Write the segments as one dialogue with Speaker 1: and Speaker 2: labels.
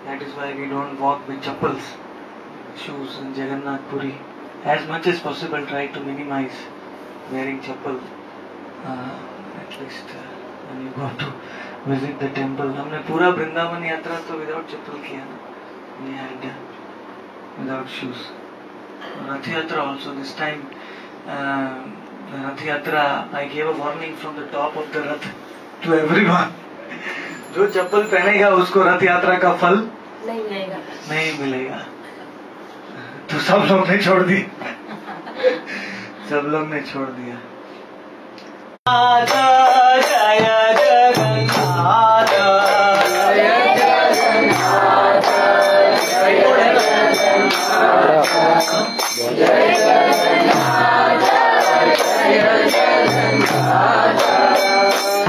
Speaker 1: That is why we don't walk with chappals, shoes in Jagannath Puri. As much as possible, try to minimize wearing chappal. At least when you go to visit the temple. हमने पूरा वृंदावन यात्रा तो without chappal किया ना. We had without shoes. Rath Yatra also this time. Rath Yatra, I gave a warning from the top of the Rath to everyone. जो चप्पल पहनेगा उसको रथ यात्रा का फल नहीं मिलेगा. तो सब लोग ने छोड़ दी. सब लोग ने छोड़ दिया. जय जगन्नाथ जय जगन्नाथ जय जगन्नाथ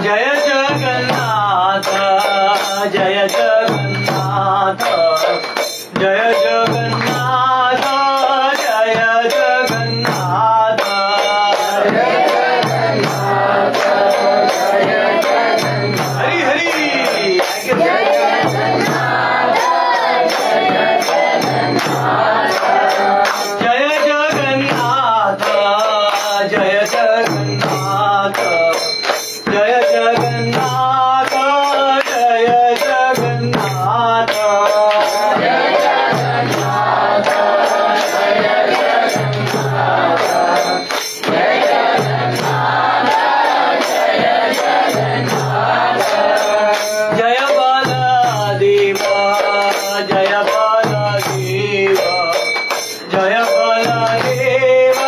Speaker 1: जय जगन्नाथ जय जगन्नाथ जय जगन्नाथ जय जगन्नाथ जय जगन्नाथ हरि हरि जय जगन्नाथ जय जगन्नाथ जय जगन्नाथ जय जगन्नाथ जय जगन्नाथ जय बलदेव जय बलदेव जय बलदेव जय बलदेव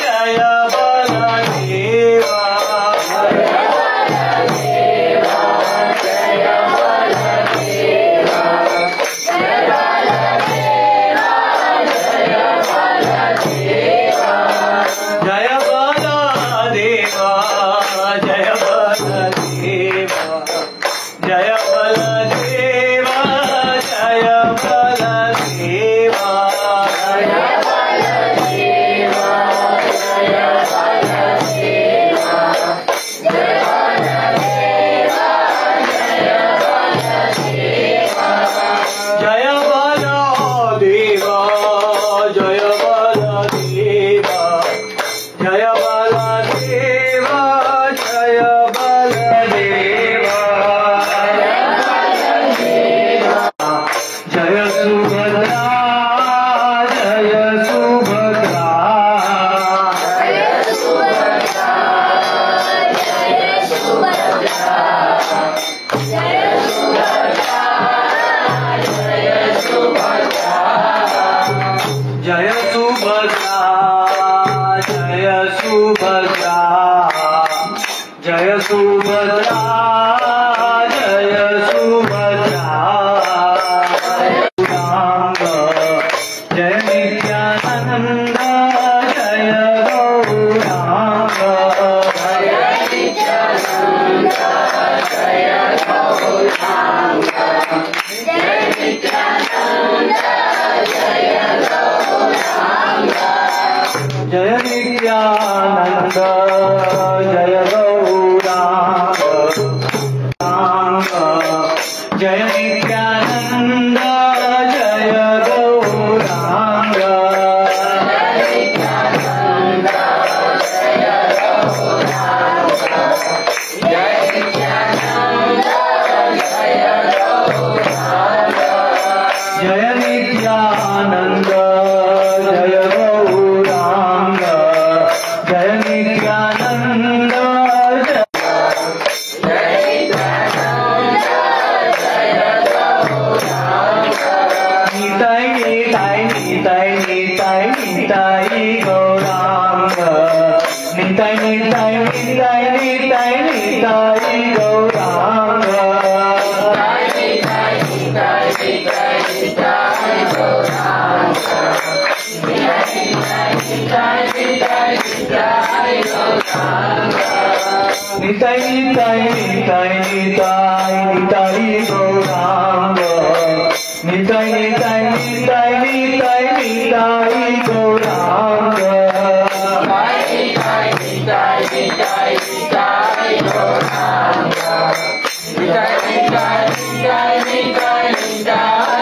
Speaker 1: जय बलदेव जय बलदेव जय बलदेव जय बलदेव जय बलदेव जय बलदेव जय बलदेव जय बलदेव जय सुभद्रा जय सुभद्रा जय सुभद्रा जय सुभद्रा जय सुभद्रा जय सुभद्रा गौरांग जय नित्यानंद जय गौरांग जय नित्यानंद जय गौरांग जय नित्यानंद जय गौरांग जय नित्यानंद जय गौरांग जय नित्यानंद जय गौरांग जय नित्यानंद जय गौरांग जय Nityanand Nitai Nitai Nitai Nitai Nitai Gaurang Nitai Nitai Nitai Nitai Nitai Gaurang Nitai Nitai Nitai Nitai Nitai Gaurang Nitai Nitai Nitai Nitai Nitai Gaurang Nitai Nitai Nitai Nitai Gaurang Nitai Nitai Nitai Nitai Nitai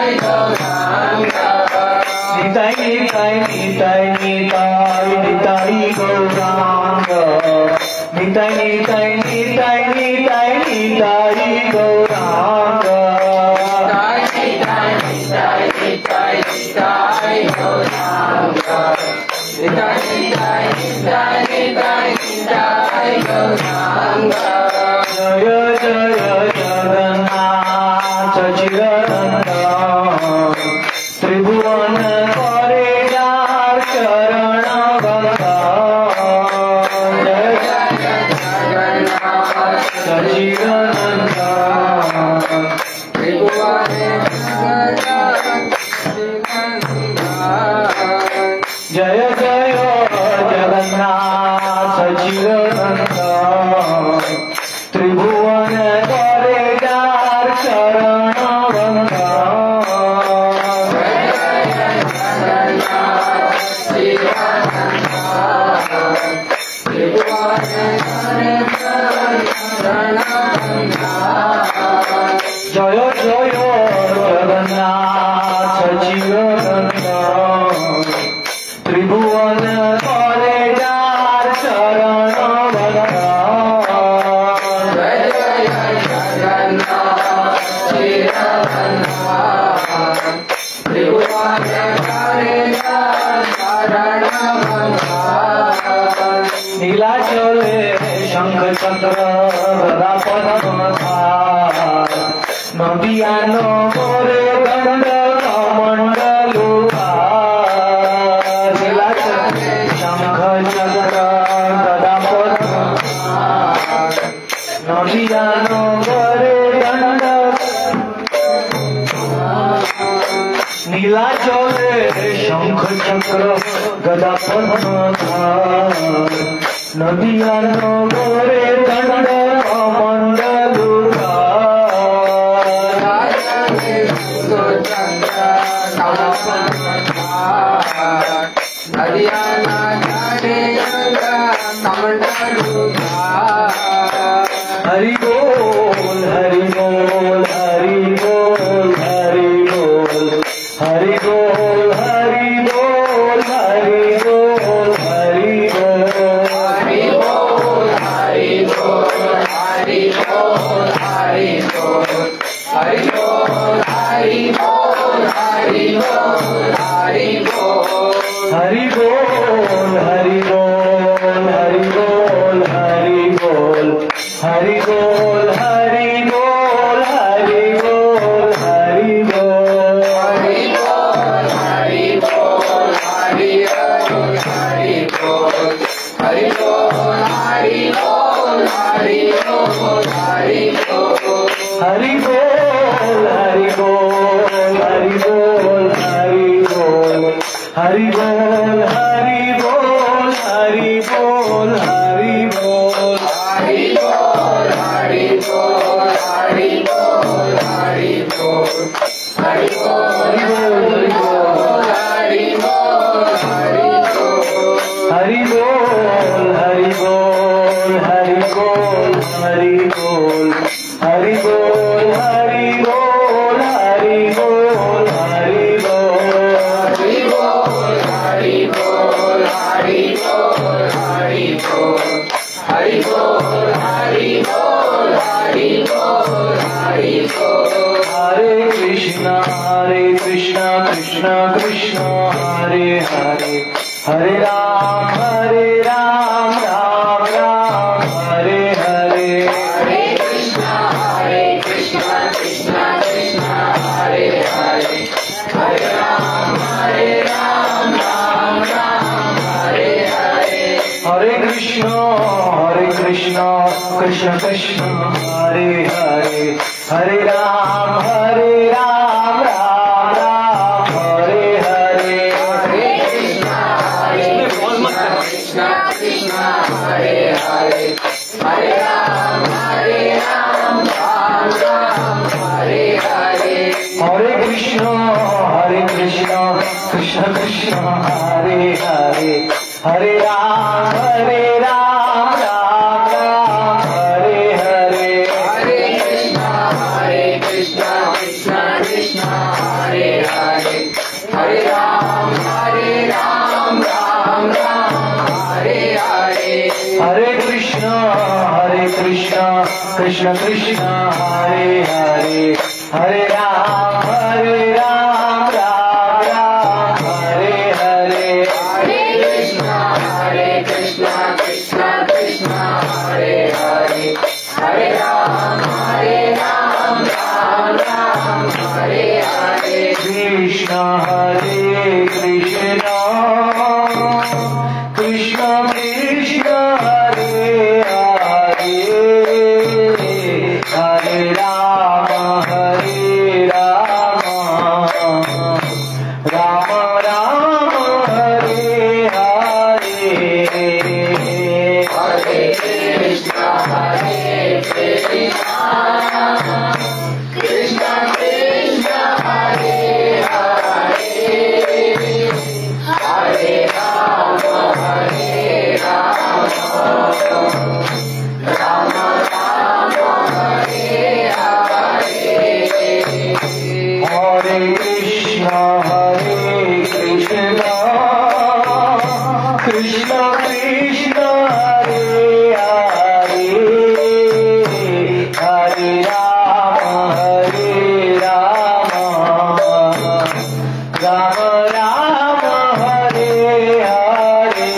Speaker 2: Hare Ram, Ram Ram, Hare Hare.
Speaker 1: Krishna Hare Krishna, Krishna Krishna Hare Hare, Hare Rama Hare Rama, Rama Rama Hare Hare, Hare Krishna Hare Krishna, Krishna Krishna Hare Hare, Hare Rama Hare Rama, Rama Rama Hare Hare, Hare Krishna Krishna Krishna Hare Hare, Hare Rama Hare Rama, Rama Rama Hare Hare,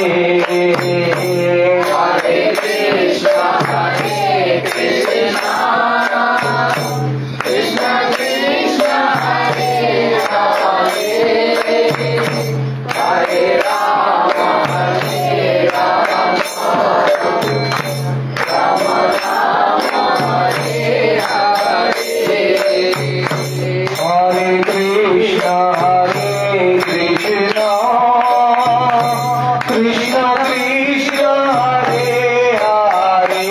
Speaker 1: Hare Krishna Krishna, Krishna Krishna Hare Hare, Hare Rama Hare Rama, Rama Rama Hare Hare, Hare Krishna Krishna, Krishna Krishna Hare Hare,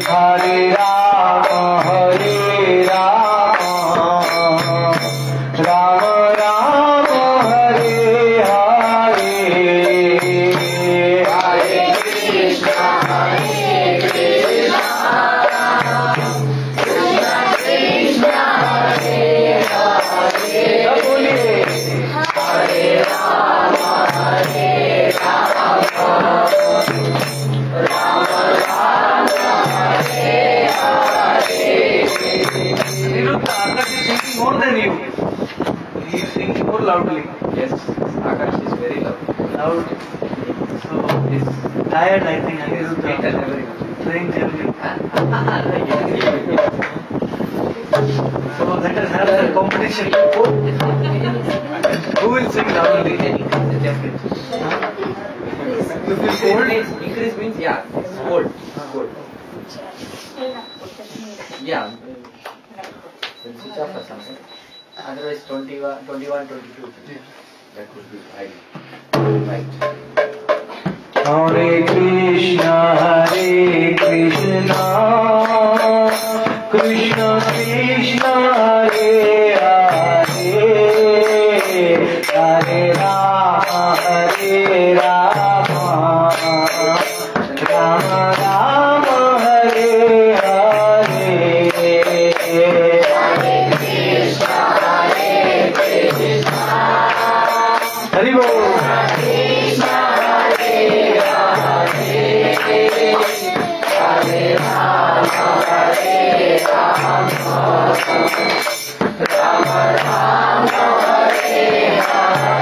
Speaker 1: Hare Rama Hare Rama, Rama Rama Hare Hare, Hare Krishna Krishna, Krishna Krishna Hare Hare, बोलिए Hare Rama Hare Rama, Rama Rama Hare Hare. Niruddha, Akash is singing more than you. He is singing more loudly.
Speaker 2: Yes, Akash is very loud.
Speaker 1: Loud. So he's tired, I think.
Speaker 2: He is fit and everything.
Speaker 1: Train journey. So let us have the competition. Who will sing loudly? You feel cold?
Speaker 2: Increase means, yeah, it's cold. Cold. Yeah. Then switch off for some time. Otherwise 21, 22. That would be ideal. Right.
Speaker 1: Hare Krishna Krishna, Krishna Krishna Hare Hare, Hare Rama Hare Rama, Rama Rama Hare Hare, Hare Krishna Krishna, Hari Bol. Krishna Hare Hare, Hare Rama Hare Rama, Rama Rama Hare Hare,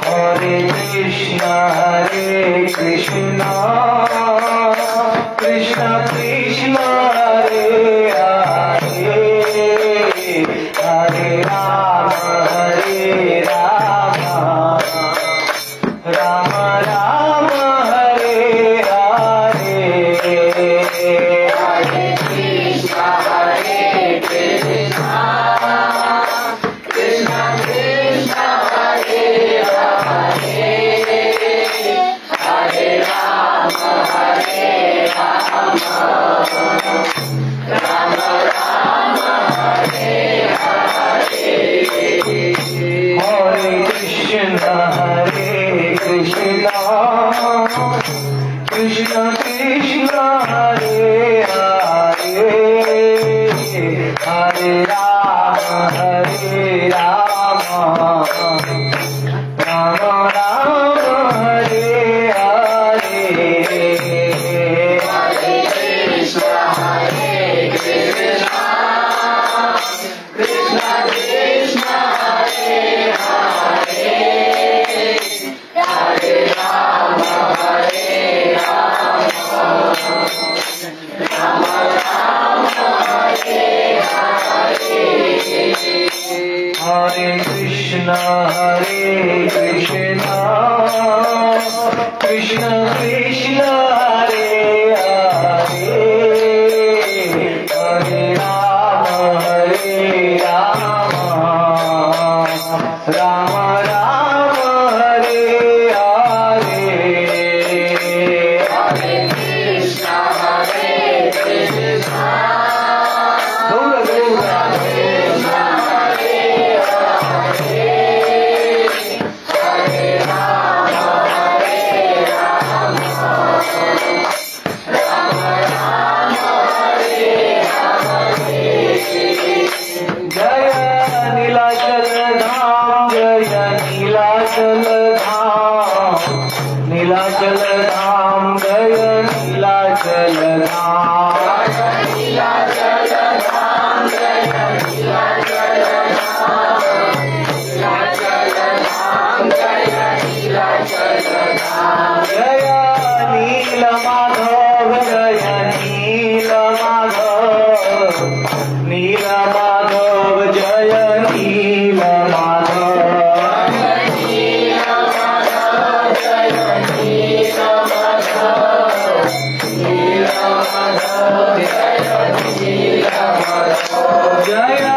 Speaker 1: Hare Krishna Krishna, Krishna Krishna Hare Hare, Hare Rama Hare Rama, Rama Rama Hare Hare, Hare Krishna Krishna, Krishna Krishna Hare Hare, Hare Rama Hare Rama, Rama Rama Hare Hare, Hare Krishna Krishna, Krishna Krishna Hare Hare, Hare Rama Hare Rama, Rama Rama Hare Hare, Hare Krishna Krishna, Krishna Krishna Hare Hare, Hare Rama Hare Rama, Rama Rama Hare Krishna, Hare Krishna, Krishna Krishna, Hare Hare, Hare Rama, Hare Rama, Rama Rama, Hare Hare, Hare Krishna, Hare Krishna, Gaura Gaura, Krishna Hare Hare, Hare Rama, Hare Rama, Rama Rama, Hare Hare. Jaya Nilachal Dham, Jaya Nilachal Dham, Nilachal Dham, Jaya Nilachal Dham, Nilachal Dham, Jaya Nilachal Dham, Nilachal Dham, Jaya Nilachal Dham, Jaya Neela Madhav, Jaya Neela Madhav, Neela Madhav, Jaya Neela Madhav, Neela Madhav, Jaya Neela Madhav, Neela Madhav, Jaya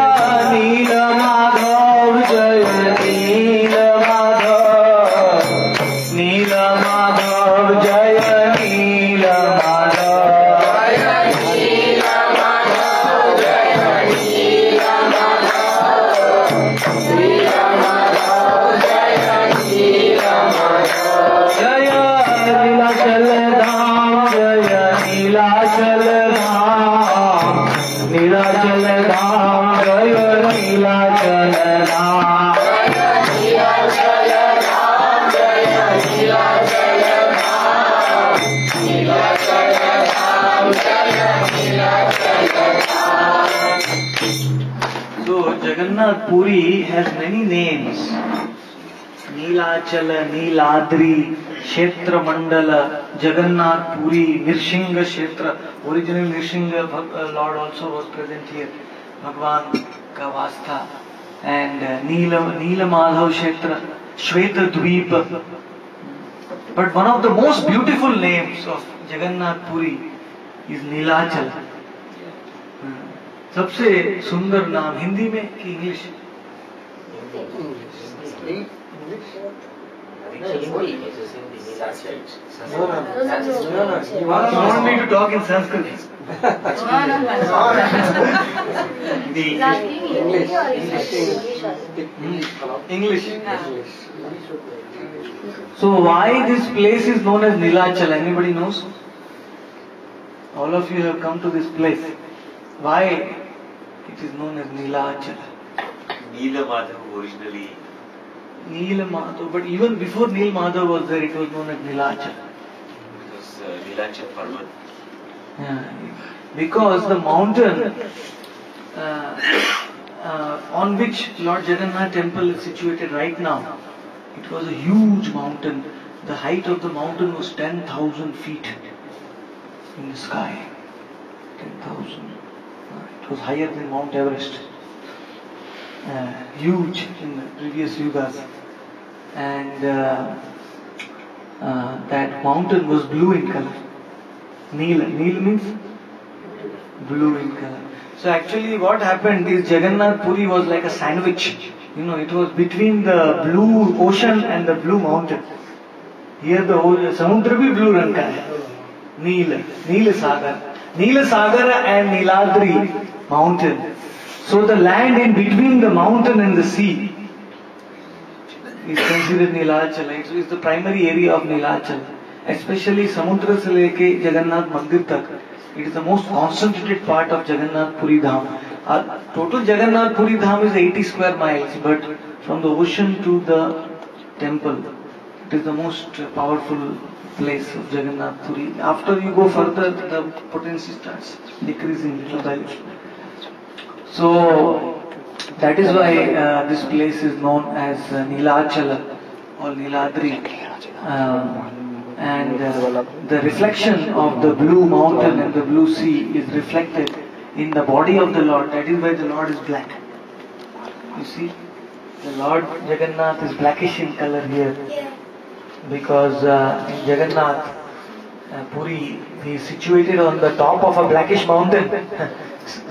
Speaker 1: Neela Madhav, Jaya Neela Madhav, Jaya Neela Madhav, Neela Madhav, Jaya Neela Madhav, Jaya Neela Madhav, Jaya Neela Madhav, Neela Madhav, Jaya Neela Madhav, Jaya Nilachal Dham, Jaya Nilachal Dham, Nilachal Dham, Jaya Nilachal Dham, Jaya Nilachal Dham, Jaya Nilachal Dham, Nilachal Dham, Jaya Nilachal Dham. So Jagannath Puri has many names. Neelachala, Neeladri, Kshetra Mandala, Jagannath Puri, Nirshinga Kshetra. Original Nirshinga Lord also was present here. Bhagwan ka Vastha. And Neela Madhav Kshetra, Shweta Dweep. But one of the most beautiful names of Jagannath Puri is Neelachala. सबसे सुंदर नाम हिंदी में कि English? You want me to talk in Sanskrit? English. So why this place is known as Neelachal? Anybody knows? All of you have come to this place. Why it is known as Neelachal?
Speaker 3: Neela Madhav originally.
Speaker 1: Neela Madhav, but even before Neel Madhav was there, it was known as Neelachal.
Speaker 3: Because Neelachal Parvat.
Speaker 1: Yeah. Because the mountain on which Lord Jagannath temple is situated right now, it was a huge mountain. The height of the mountain was 10,000 feet in the sky. 10,000. It was higher than Mount Everest. Huge in the previous yugas. And that mountain was blue in color. Neela. Neela means blue in color. So actually what happened is Jagannath Puri was like a sandwich. You know, it was between the blue ocean and the blue mountain. Here the samudra bhi blue rang ka hai. Neela Sagar. Neela Sagar and Neeladri mountain. So the land in between the mountain and the sea is considered Neelachal. It's the primary area of Neelachal. Especially Samudra se leke Jagannath Mandir tak. It is the most concentrated part of Jagannath Puri Dham. Total Jagannath Puri Dham is 80 square miles, but from the ocean to the temple, it is the most powerful place of Jagannath Puri. After you go further, the potency starts decreasing little by little. So that is why this place is known as Neelachala or Neeladri. And the reflection of the blue mountain and the blue sea is reflected in the body of the Lord. That is why the Lord is black. You see? The Lord Jagannath is blackish in color here because in Jagannath Puri, he is situated on the top of a blackish mountain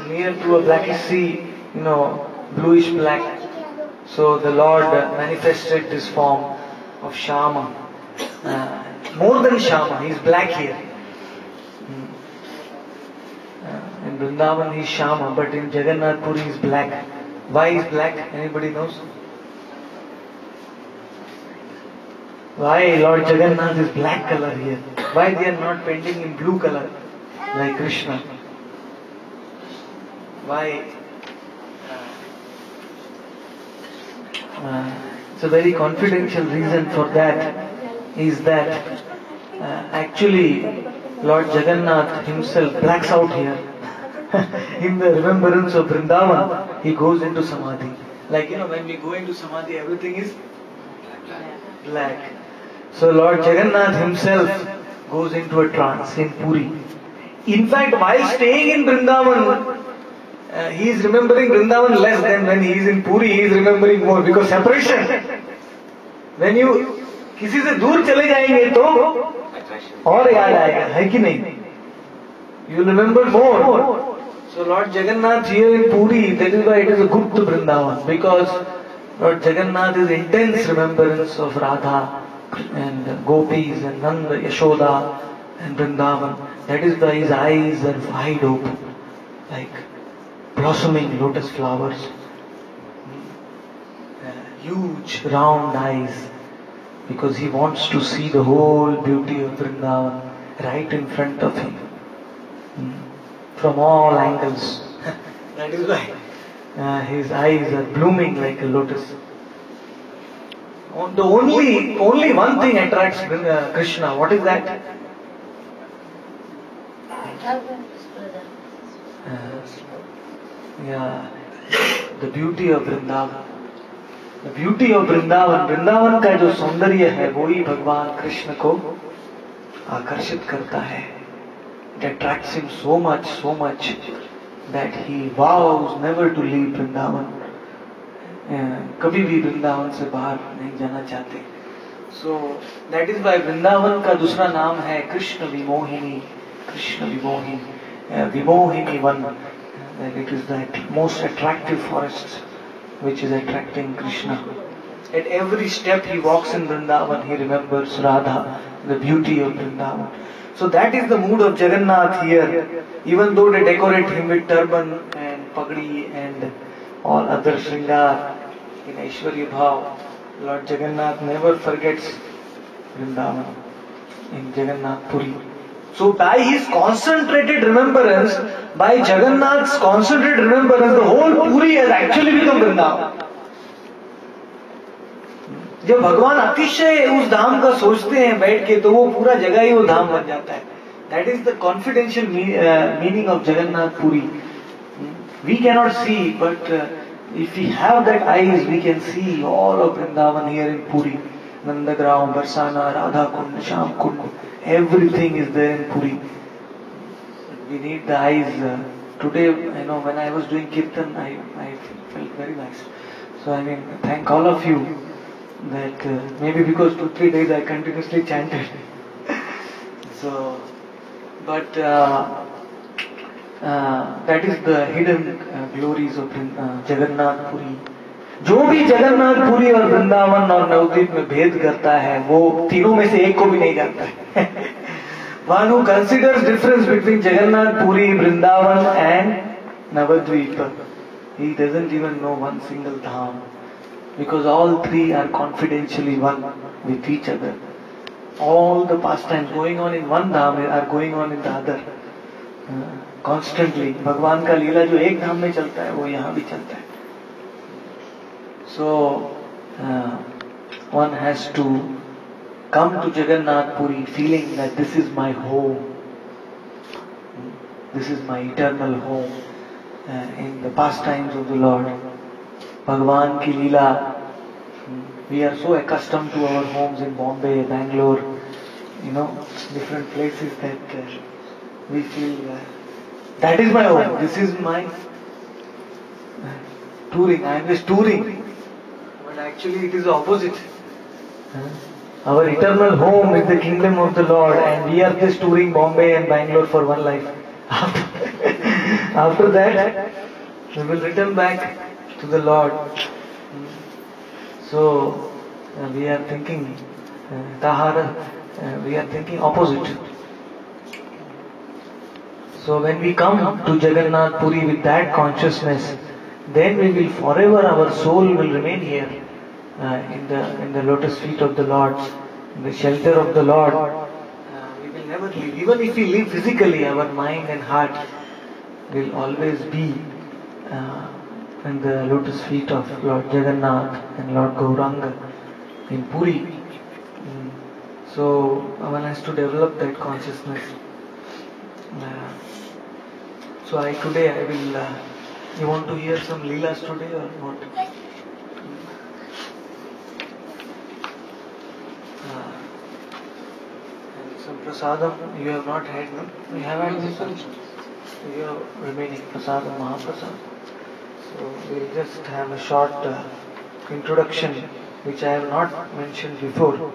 Speaker 1: near to a blackish sea, bluish black. So the Lord manifested this form of Shama. More than Shama, he is black here. In Vrindavan he is Shama, but in Jagannath Puri he is black. Why is black? Anybody knows? Why Lord Jagannath is black color here? Why they are not painting in blue color like Krishna? Why? It's a very confidential reason for that is that actually Lord Jagannath himself blacks out here. In the remembrance of Vrindavan, he goes into Samadhi. Like when we go into Samadhi, everything is black. So Lord Jagannath himself goes into a trance in Puri. In fact, while staying in Vrindavan, he is remembering Vrindavan less than when he is in Puri, he is remembering more because separation. When you किसी से दूर चले जाएंगे तो और याद आएगा, है कि नहीं? You will remember more. So Lord Jagannath here in Puri, that is why it is a good to Vrindavan, because Lord Jagannath is intense remembrance of Radha and Gopis and Nanda, Yashoda and Vrindavan. That is why his eyes are wide open, like blossoming lotus flowers. Huge round eyes, because he wants to see the whole beauty of Vrindavan right in front of him, from all angles. That is why his eyes are blooming like a lotus. The only one thing attracts Krishna. What is that? The beauty of Vrindavan. The beauty of Vrindavan. Vrindavan का जो सौंदर्य है वो ही भगवान कृष्ण को आकर्षित करता है. It attracts him so much that he vows never to leave Vrindavan. कभी भी वृंदावन से बाहर नहीं जाना चाहते. So that is why Vrindavan का दूसरा नाम है Krishna विमोहिनी. Vimohini one. That it is that most attractive forest which is attracting Krishna. At every step he walks in Vrindavan, he remembers Radha, the beauty of Vrindavan. So that is the mood of Jagannath here. Even though they decorate him with turban and pagdi and all other shringar in Aishwarya Bhav, Lord Jagannath never forgets Vrindavan in Jagannath Puri. So by his concentrated remembrance, by Jagannath's concentrated remembrance, the whole Puri has actually become Vrindavan. जब भगवान अतिशय उस धाम का सोचते हैं बैठ के तो वो पूरा जगह ही वो धाम बन जाता है. That is the confidential meaning of Jagannath Puri. We cannot see, but if we have that eyes, we can see all of Vrindavan here in Puri. Nandagram, Barsana, Radha Kund, Sham Kund, everything is there in Puri. We need the eyes. Today, when I was doing Kirtan, I felt very nice. So thank all of you that maybe because 2-3 days I continuously chanted. So, but that is the hidden glories of Jagannath Puri. जो भी जगन्नाथ पुरी और वृंदावन और नवद्वीप में भेद करता है वो तीनों में से एक को भी नहीं जानता है. One who considers difference between Jagannath Puri, Vrindavan and Navadvipa, he doesn't even know one single dham, because all three are confidentially one with each other. All the pastimes going on in one dham are going on in the other. Constantly, भगवान का लीला जो एक धाम में चलता है वो यहाँ भी चलता है. So one has to come to Jagannath Puri feeling that this is my home, this is my eternal home in the pastimes of the Lord. Bhagwan ki Leela. We are so accustomed to our homes in Bombay, Bangalore, different places that we feel that is my home, this is my touring, I am just touring. actually it is the opposite. Our eternal home is the kingdom of the Lord, and we are just touring Bombay and Bangalore for one life. After that, we will return back to the Lord. So we are thinking we are thinking opposite. So when we come to Jagannath Puri with that consciousness, then we will forever, our soul will remain here in the lotus feet of the Lord, in the shelter of the Lord. We will never leave. Even if we live physically, our mind and heart will always be in the lotus feet of Lord Jagannath and Lord Gauranga in Puri. So one has to develop that consciousness. So today I will. You want to hear some leelas today or what? And some prasadam you have not had, no? You have had this. You are remaining prasadam, Mahaprasad. So we will just have a short introduction which I have not mentioned before.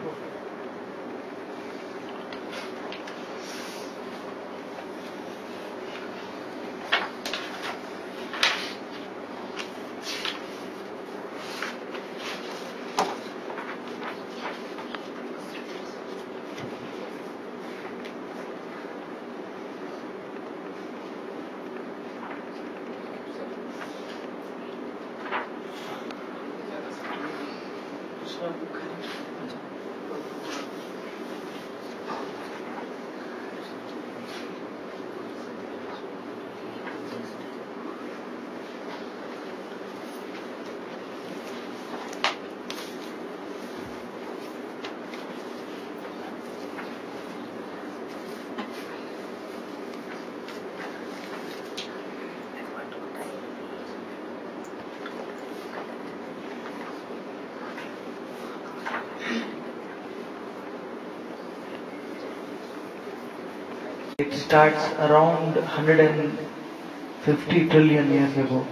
Speaker 1: It starts around 150 trillion years ago.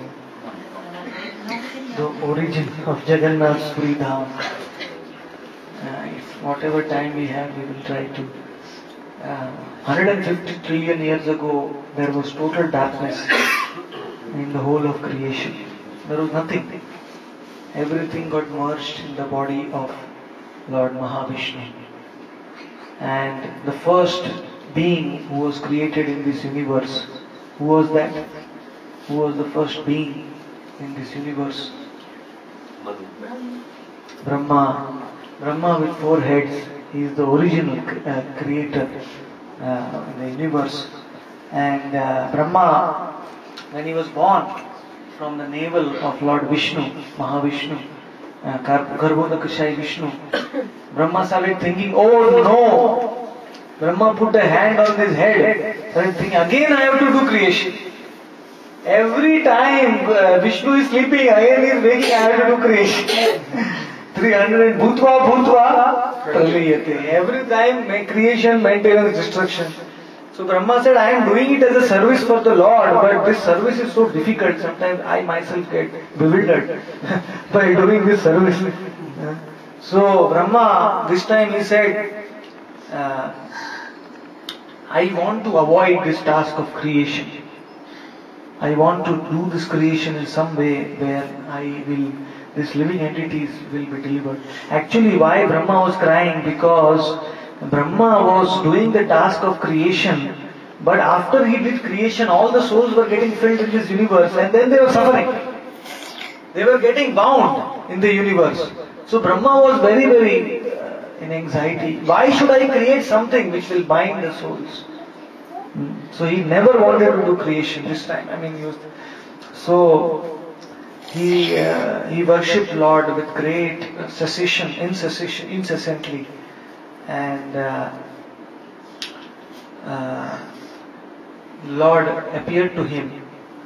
Speaker 1: The origin of Jagannath Puri Dham. If whatever time we have, we will try to. 150 trillion years ago, there was total darkness in the whole of creation. There was nothing. Everything got merged in the body of Lord Mahavishnu. And the first being who was created in this universe, who was that? Who was the first being in this universe? Brahma. Brahma with 4 heads. He is the original creator in the universe. And Brahma, when he was born from the navel of Lord Vishnu, Mahavishnu, Garbhodakashai Vishnu, Brahma started thinking, oh no! Brahma put a hand on his head, started thinking, again I have to do creation. Every time Vishnu is sleeping, again he is waking, I have to do creation. 300 Bhutva Praliyate. Every time creation, maintenance, destruction. So Brahma said, I am doing it as a service for the Lord, but this service is so difficult. Sometimes I myself get bewildered by doing this service. So Brahma, this time he said, I want to avoid this task of creation. I want to do this creation in some way where these living entities will be delivered. Actually, why Brahma was crying? Because Brahma was doing the task of creation, but after he did creation, all the souls were getting filled in this universe, and then they were suffering. They were getting bound in the universe. So Brahma was very, very in anxiety. Why should I create something which will bind the souls? So he never wanted to do creation this time. He worshipped Lord with great incessantly. And Lord appeared to him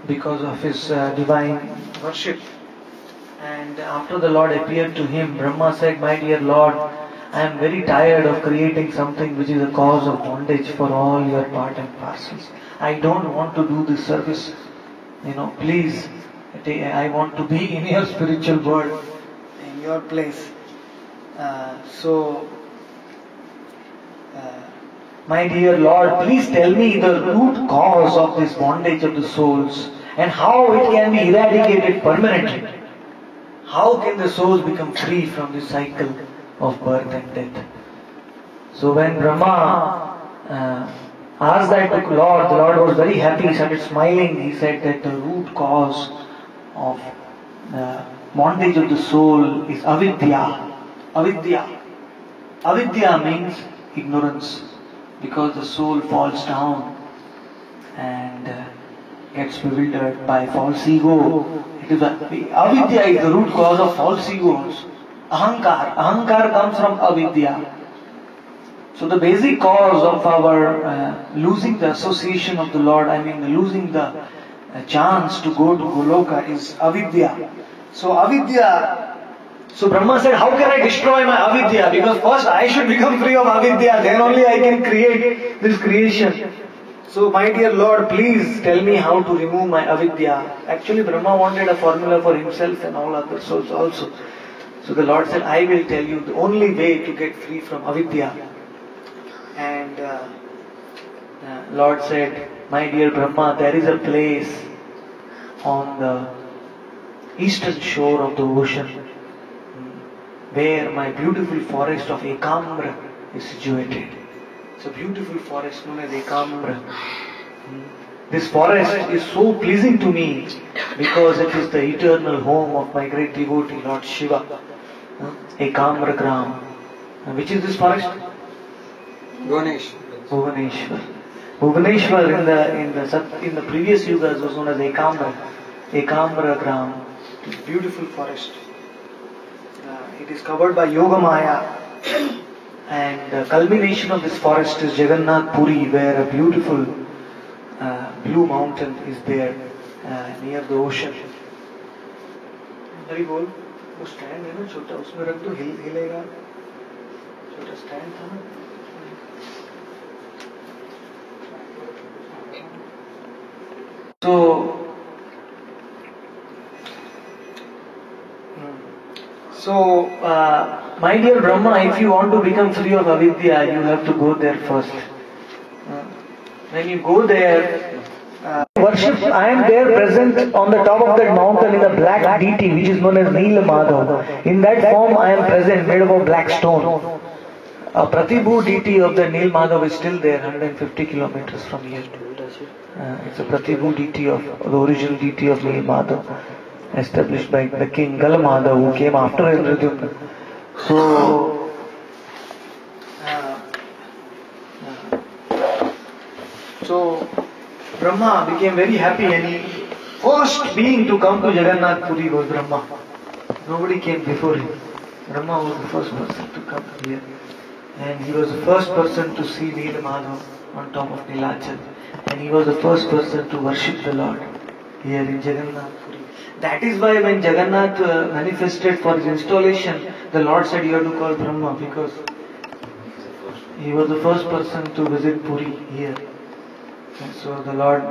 Speaker 1: because of his divine worship. And after the Lord appeared to him, Brahma said, my dear Lord, I am very tired of creating something which is a cause of bondage for all your part and parcels. I don't want to do this service. Please, I want to be in your spiritual world. in your place. My dear Lord, please tell me the root cause of this bondage of the souls and how it can be eradicated permanently. How can the souls become free from this cycle of birth and death? So when Brahma asked that to the Lord was very happy, he started smiling. He said that the root cause of the bondage of the soul is avidya. Avidya. Avidya means ignorance, because the soul falls down and gets bewildered by false ego. Avidya is the root cause of false ego also. Ahankar. Ahankar comes from avidya. So the basic cause of our losing the association of the Lord, losing the chance to go to Goloka is avidya. So avidya. So Brahma said, how can I destroy my avidya? Because first I should become free of avidya, then only I can create this creation. So my dear Lord, please tell me how to remove my avidya. Actually Brahma wanted a formula for himself and all other souls also. So the Lord said, I will tell you the only way to get free from avidya. And Lord said, my dear Brahma, there is a place on the eastern shore of the ocean where my beautiful forest of Ekamra is situated. It's a beautiful forest known as Ekamra. This forest is so pleasing to me because it is the eternal home of my great devotee Lord Shiva. Ekamra Gram. Which is this forest? Bhuvaneshwar. Bhuvaneshwar in the previous yugas was known as Ekamra. Ekamra Gram. It is a beautiful forest. It is covered by Yoga Maya, and the culmination of this forest is Jagannath Puri, where a beautiful blue mountain is there near the ocean. Hari bol, वो stand है ना छोटा, उसमें रख दो हिलेगा, छोटा stand था ना. So, my dear Brahma, if you want to become free of avidya, you have to go there first. When you go there, worship, I am there present on the top of that mountain in a black deity which is known as Nila Madhav. In that form I am present, made of a black stone. A Pratibhu deity of the Nila Madhav is still there, 150 kilometers from here. It's a Pratibhu deity of the original deity of Nila Madhav, established by the king Galamada, who came after Indradyumna. So Brahma became very happy, and he first being to come to Jagannath Puri was Brahma. Nobody came before him. Brahma was the first person to come here, and he was the first person to see Nila Madhav on top of Nilachal, and he was the first person to worship the Lord here in Jagannath Puri. That is why when Jagannath manifested for his installation, the Lord said you have to call Brahma, because he was the first person to visit Puri here. And so the Lord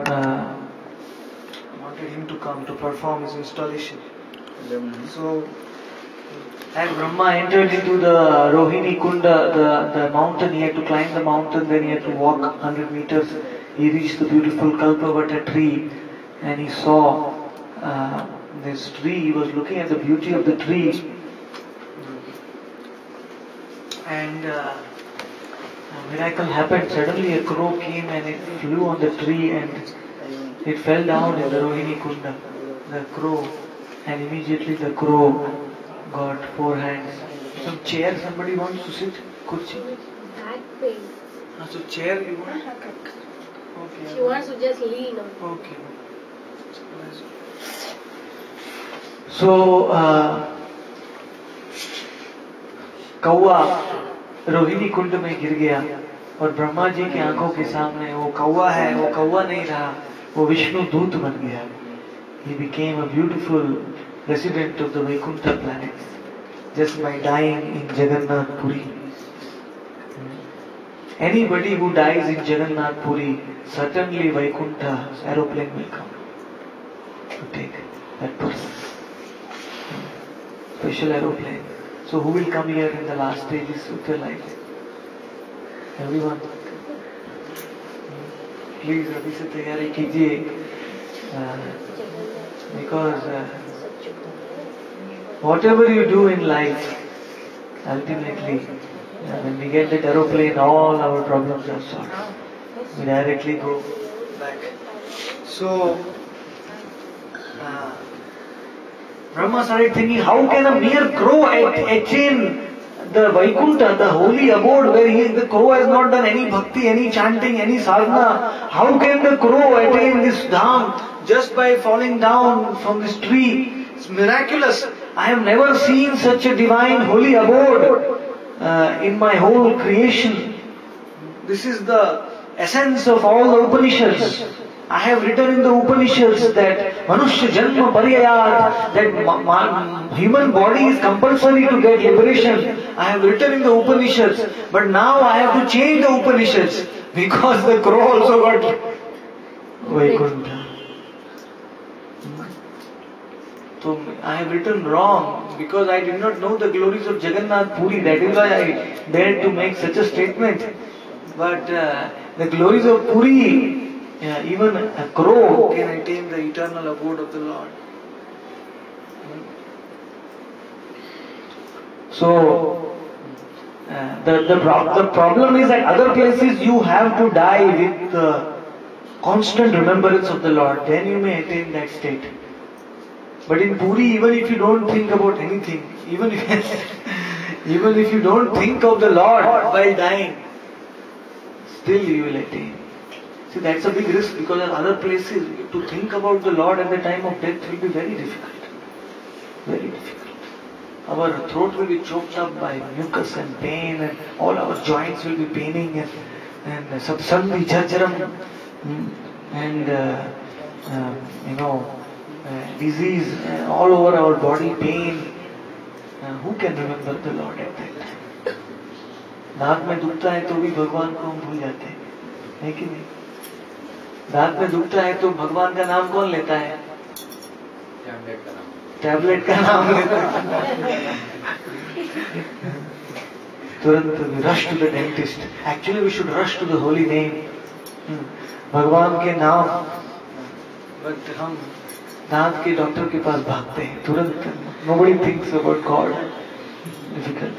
Speaker 1: wanted him to come to perform his installation. So, as Brahma entered into the Rohini Kunda, the mountain, he had to climb the mountain, then he had to walk 100 meters. He reached the beautiful Kalpavata tree, and he saw this tree. He was looking at the beauty of the tree, and a miracle happened. Suddenly a crow came and it flew on the tree and it fell down in the Rohini Kunda, the crow, and immediately the crow got 4 hands. Some chair, somebody wants to sit? Kurchi?
Speaker 4: Back pain.
Speaker 1: So chair you want? Okay.
Speaker 4: She wants to just lean on.
Speaker 1: Okay. So, कौवा रोहिणी कुंड में गिर गया और ब्रह्मा जी की आंखों के सामने वो कौवा है, वो कौवा नहीं रहा, वो विष्णु दूत बन गया. He became a beautiful resident of the Vaikuntha planets just by dying in Jagannath Puri. Anybody who dies in Jagannath Puri, certainly Vaikuntha's aeroplane will come to take that person. Special aeroplane. So who will come here in the last stages of your life? Everyone. Please अभी से तैयारी कीजिए, because whatever you do in life, ultimately, when we get that aeroplane, all our problems are solved. We directly go back. So, Brahma started thinking, how can a mere crow attain the Vaikuntha, the holy abode where the crow has not done any bhakti, any chanting, any sadhana? How can the crow attain this dham just by falling down from this tree? It's miraculous. I have never seen such a divine holy abode in my whole creation. This is the essence of all the Upanishads. I have written in the Upanishads that Manushya Janma Paryayat, that human body is compulsory to get liberation. I have written in the Upanishads, but now I have to change the Upanishads because the crow also got Vaikuntha. So I have written wrong because I did not know the glories of Jagannath Puri. That is why I dared to make such a statement. But the glories of Puri, even a crow can attain the eternal abode of the Lord. So, the problem is that other places you have to die with constant remembrance of the Lord. Then you may attain that state. But in Puri, even if you don't think about anything, even if you don't think of the Lord while dying, still you will attain. See, that's a big risk, because in other places, to think about the Lord at the time of death will be very difficult. Very difficult. Our throat will be choked up by mucus and pain, and all our joints will be paining, and satsang jharjaram, and disease all over our body, pain. Who can remember the Lord at that time? दांत में दुखता है तो भी भगवान को हम भूल जाते हैं, है कि नहीं? दांत में दुखता है तो भगवान का नाम कौन लेता है? टैबलेट का नाम लेता है. तुरंत we rush to the dentist. Actually we should rush to the holy name. भगवान के नाम. But हम दांत के डॉक्टर के पास भागते हैं तुरंत. Nobody thinks about God. Difficult.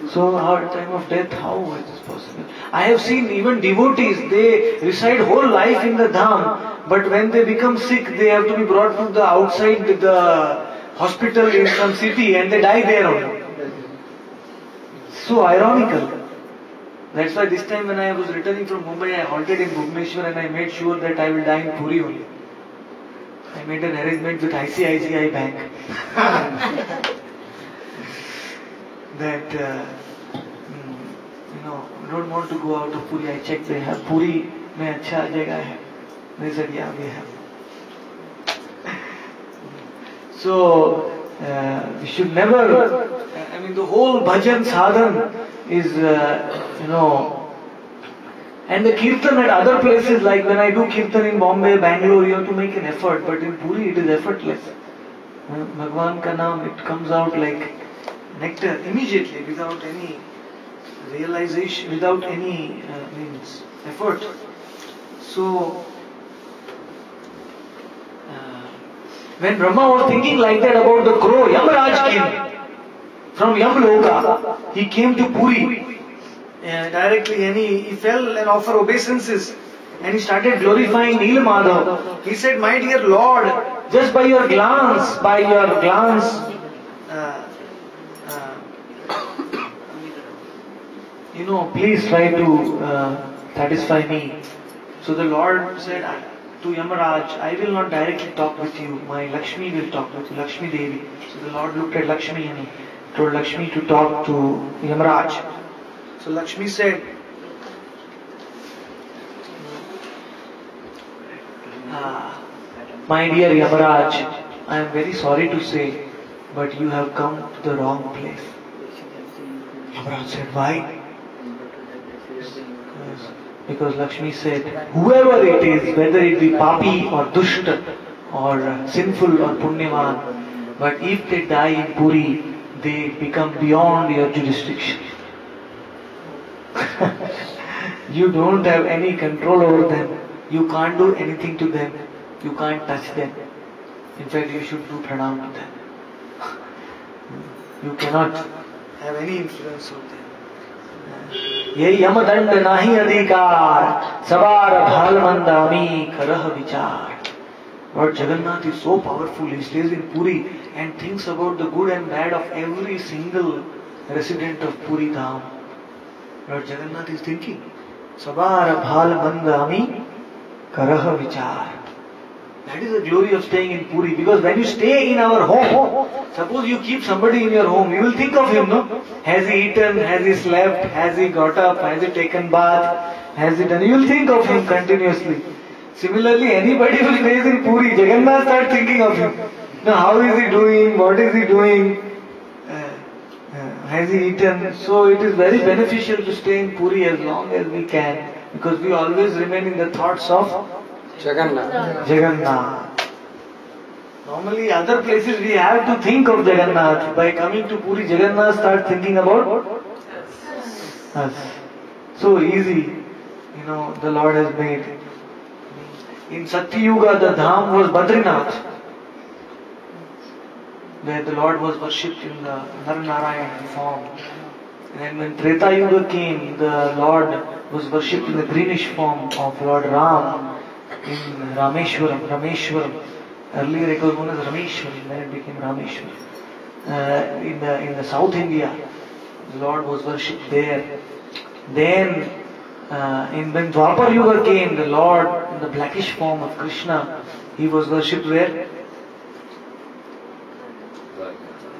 Speaker 1: So our time of death, how is this possible? I have seen even devotees, they reside whole life in the dham, but when they become sick, they have to be brought to the outside the hospital in some city, and they die there only. So ironical. That's why this time when I was returning from Mumbai, I halted in Bhubaneswar and I made sure that I will die in Puri only. I made an arrangement with ICICI Bank. That, I don't want to go out of Puri. I checked, they have Puri, mein acha jagah hai. They said, yeah, we have. So, we should never, the whole bhajan sadhan is, and the kirtan at other places, like when I do kirtan in Bombay, Bangalore, you have to make an effort, but in Puri it is effortless. Bhagwan ka naam, it comes out like nectar immediately, without any realization, without any effort. So, when Brahma was thinking like that about the crow, Yamaraj came from Yamloka. He came to Puri directly, and he fell and offered obeisances, and he started glorifying Neelamadhav. He said, my dear Lord, just by your glance, please try to satisfy me. So the Lord said to Yamaraj, I will not directly talk with you, my Lakshmi will talk with you, Lakshmi Devi. So the Lord looked at Lakshmi and he told Lakshmi to talk to Yamaraj. So Lakshmi said, my dear Yamaraj, I am very sorry to say, but you have come to the wrong place. Yamaraj said, why? Because Lakshmi said, whoever it is, whether it be papi or dushta or sinful or punyavan, but if they die in Puri, they become beyond your jurisdiction. You don't have any control over them. You can't do anything to them. You can't touch them. In fact, you should do pranam to them. You cannot have any influence over them. ये यमदंड नाही अधिकार सवार भाल मंदामी करह विचार. Lord Jagannath is so powerful. He stays in Puri and thinks about the good and bad of every single resident of Puri Dham. Lord Jagannath is thinking, Sabar bhal mandami karah vichar. That is the glory of staying in Puri, because when you stay in our home, suppose you keep somebody in your home, you will think of him, no? Has he eaten? Has he slept? Has he got up? Has he taken bath? Has he done? You will think of him continuously. Similarly, anybody who stays in Puri, Jagannath starts thinking of him. Now, how is he doing? What is he doing? Has he eaten? So it is very beneficial to stay in Puri as long as we can, because we always remain in the thoughts of Jagannath. Normally, other places we have to think of Jagannath. By coming to Puri, Jagannath starts thinking about us. So easy, the Lord has made. In Satyuga, the Dham was Badrinath, where the Lord was worshipped in the Narayan form. And when Treta Yuga came, the Lord was worshipped in the greenish form of Lord Ram in Rameshwaram. Earlier it was known as Rameshwaram, then it became Rameshwaram. In the South India, the Lord was worshipped there. Then when Dwapar Yuga came, the Lord in the blackish form of Krishna, he was worshipped where?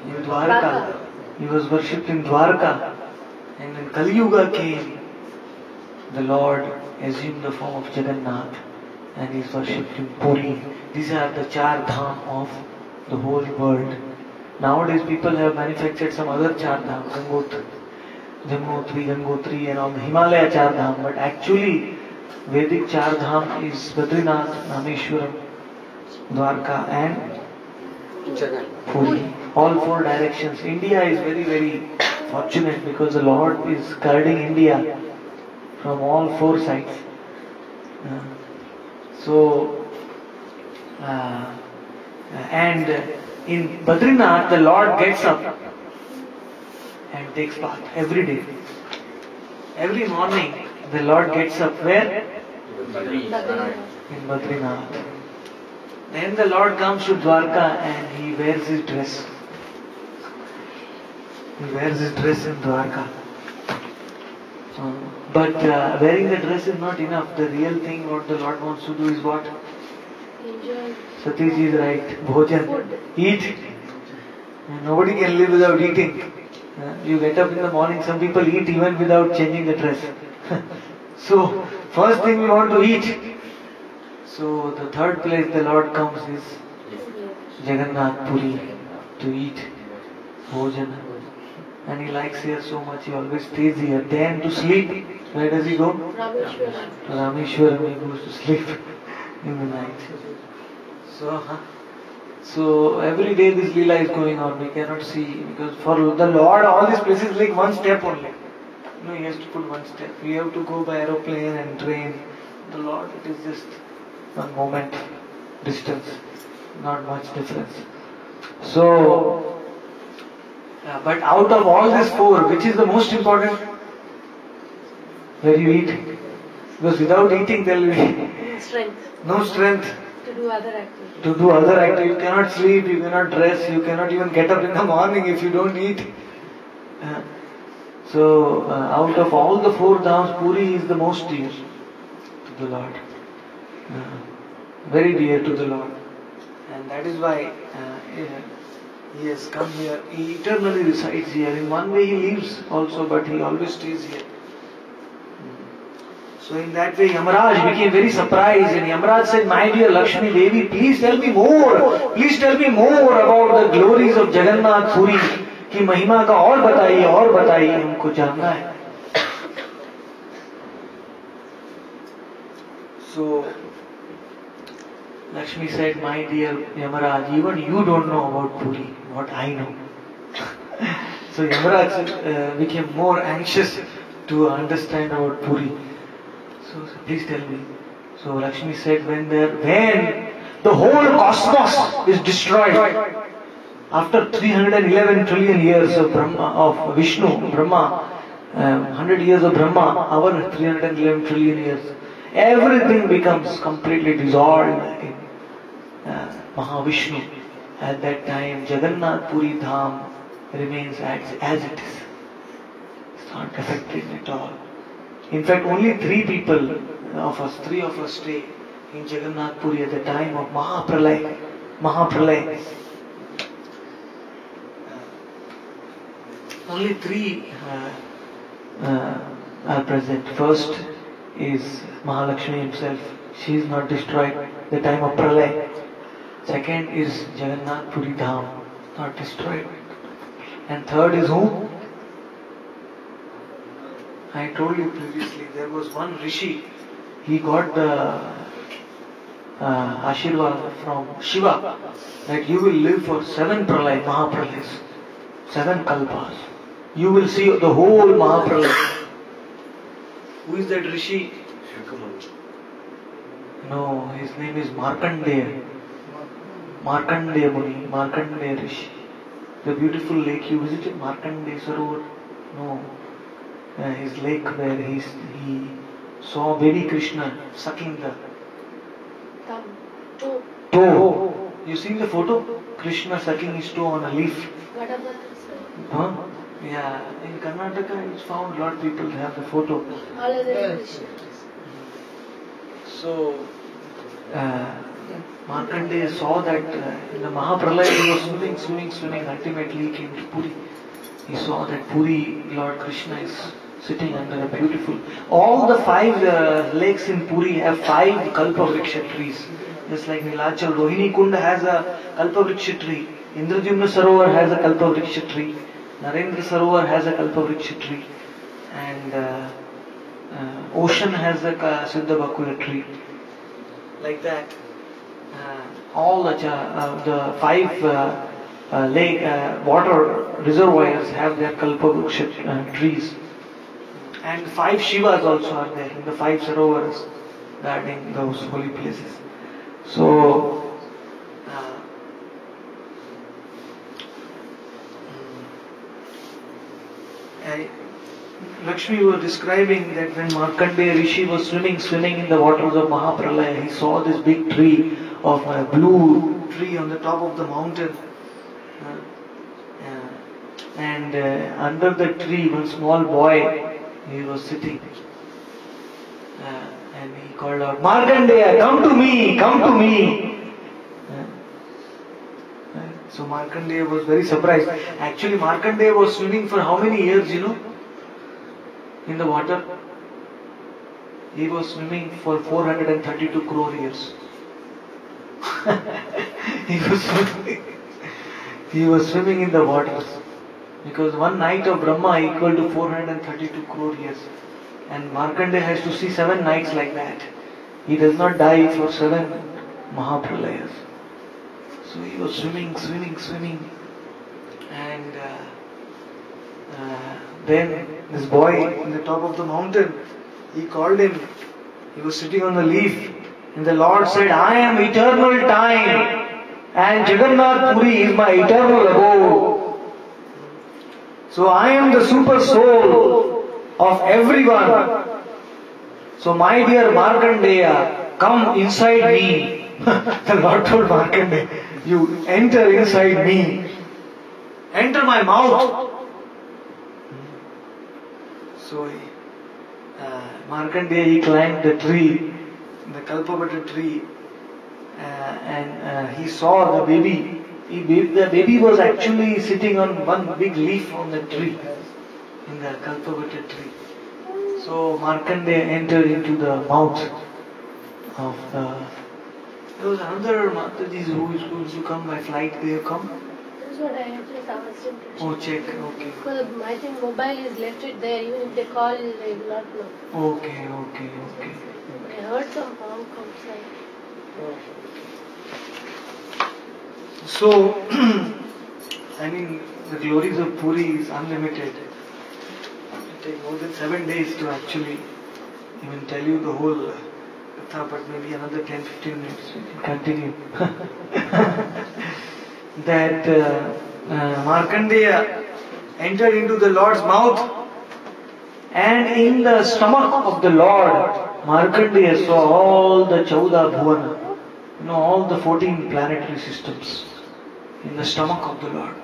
Speaker 1: In Dwarka. He was worshipped in Dwarka. And when Kali Yuga came, the Lord assumed the form of Jagannath and he is worshipped in Puri. These are the Char Dham of the whole world. Nowadays people have manufactured some other Char Dham, Gangotri and all the Himalaya Char Dham, but actually Vedic Char Dham is Badrinath, Rameshwaram, Dwarka and Puri. All four directions. India is very, very fortunate because the Lord is guarding India from all four sides. And in Badrinath, the Lord gets up and takes bath every day. Every morning, the Lord gets up where? In Badrinath. Then the Lord comes to Dwarka and he wears his dress. He wears his dress in Dwarka. But wearing the dress is not enough. The real thing what the Lord wants to do is what?
Speaker 4: Enjoy.
Speaker 1: Satish is right. Bhojan. Eat. Nobody can live without eating. You get up in the morning, some people eat even without changing the dress. So, first thing we want to eat. So, the third place the Lord comes is Jagannath Puri to eat Bhojan. And he likes here so much, he always stays here. Then to sleep, where does he go? Rameshwaram, he goes to sleep in the night. So every day this Leela is going on, we cannot see, because for the Lord all these places like one step only. He has to put one step. We have to go by aeroplane and train. The Lord, it is just one moment distance, not much difference. So, but out of all these four, which is the most important? Where you eat. Because without eating there will be no strength.
Speaker 4: To do other activities.
Speaker 1: You cannot sleep, you cannot dress, you cannot even get up in the morning if you don't eat. So, out of all the four dhams, Puri is the most dear to the Lord. Very dear to the Lord. And that is why he has come here. He eternally resides here. In one way he lives also, but he always stays here. So in that way Yamaraj became very surprised, and Yamaraj said, "My dear Lakshmi Devi, please tell me more. Please tell me more about the glories of Jagannath Puri. की महिमा का और बताइए हमको जानना है." So Lakshmi said, "My dear Yamaraj, even you don't know about Puri, what I know." So Yamaraj became more anxious to understand about Puri. So please tell me. So Lakshmi said, when the whole cosmos is destroyed, after 311 trillion years of Vishnu, Brahma, 100 years of Brahma, our 311 trillion years, everything becomes completely dissolved in Mahavishnu. At that time, Jagannath Puri Dham remains as it is. It's not affected at all. In fact, only three of us stay in Jagannath Puri at the time of Mahapralay. Only three are present. First is Mahalakshmi himself. She is not destroyed at the time of Pralay. Second is Jagannath Puri Dham, not destroyed. And third is who? I told you previously, there was one Rishi. He got the Ashirvad from Shiva that you will live for 7 Pralay, Mahapralays, 7 Kalpas. You will see the whole Mahapralay. Who is that Rishi? No, his name is Markandeya. Markandeya Muni, Markandeya Rishi. The beautiful lake you visited, Markandeya Sarovar? No. His lake where he saw baby Krishna sucking the toe. You seen the photo? Krishna sucking his toe on a leaf. Huh? Yeah, in Karnataka it's found a lot of people have the photo. So, Markandeya saw that in the Mahapralaya he was swimming, ultimately he came to Puri. He saw that Puri, Lord Krishna is sitting under a beautiful... All the 5 lakes in Puri have 5 Kalpavriksha trees. Just like Nilachal, Rohini Kund has a Kalpavriksha tree. Indradyumna Sarovar has a Kalpavriksha tree. Narendra Sarovar has a Kalpavriksha tree. And ocean has a Siddha Bakula tree. Like that. All the 5 lake water reservoirs have their Kalpavriksha trees. And 5 Shivas also are there in the 5 Sarovars guarding those holy places. So, Lakshmi was describing that when Markandeya Rishi was swimming in the waters of Mahapralaya, he saw this big tree of a blue tree on the top of the mountain. And under the tree, one small boy, he was sitting. And he called out, Markandeya, come to me. So Markandeya was very surprised. Actually, Markandeya was swimming for how many years, in the water? He was swimming for 432 crore years. He was swimming in the waters. Because one night of Brahma equal to 432 crore years. And Markandeya has to see 7 nights like that. He does not die for 7 Mahapralayas. So he was swimming. And then this boy in the top of the mountain, he called him. He was sitting on the leaf. And the Lord said, I am eternal time. And Jagannath Puri is my eternal abode. So I am the super soul of everyone. So my dear Markandeya, come inside me. The Lord told Markandeya, you enter inside me. Enter my mouth. So Markandeya, he climbed the tree, the Kalpavata tree, and he saw the baby. The baby was actually sitting on one big leaf on the tree, in the Kalpavata tree. So Markandeya entered into the mouth of the... There was another Mataji who is going to come by flight. They have come?
Speaker 4: That's what I just asked him to check.
Speaker 1: Oh, check, okay.
Speaker 4: Because I think mobile is left it there. Even if they call, they will not know.
Speaker 1: Okay.
Speaker 4: I heard some honk outside.
Speaker 1: So, I mean, the glories of Puri is unlimited. It will take more than 7 days to actually even tell you the whole Katha, but maybe another 10-15 minutes we can continue. That Markandeya entered into the Lord's mouth, and in the stomach of the Lord, Markandeya saw all the Chauda Bhuvana, all the 14 planetary systems. In the stomach of the Lord,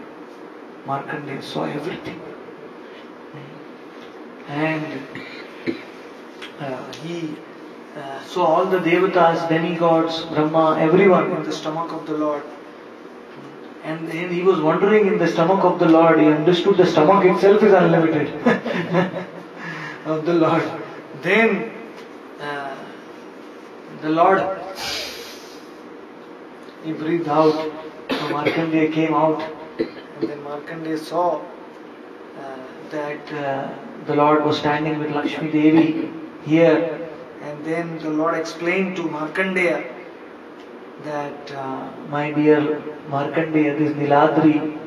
Speaker 1: Markandeya saw everything. And he saw all the devatas, demigods, Brahma, everyone in the stomach of the Lord. And then he was wandering in the stomach of the Lord. He understood the stomach itself is unlimited of the Lord. Then the Lord, he breathed out. So Markandeya came out, and then Markandeya saw that the Lord was standing with Lakshmi Devi here. And then the Lord explained to Markandeya that, my dear Markandeya, this Niladri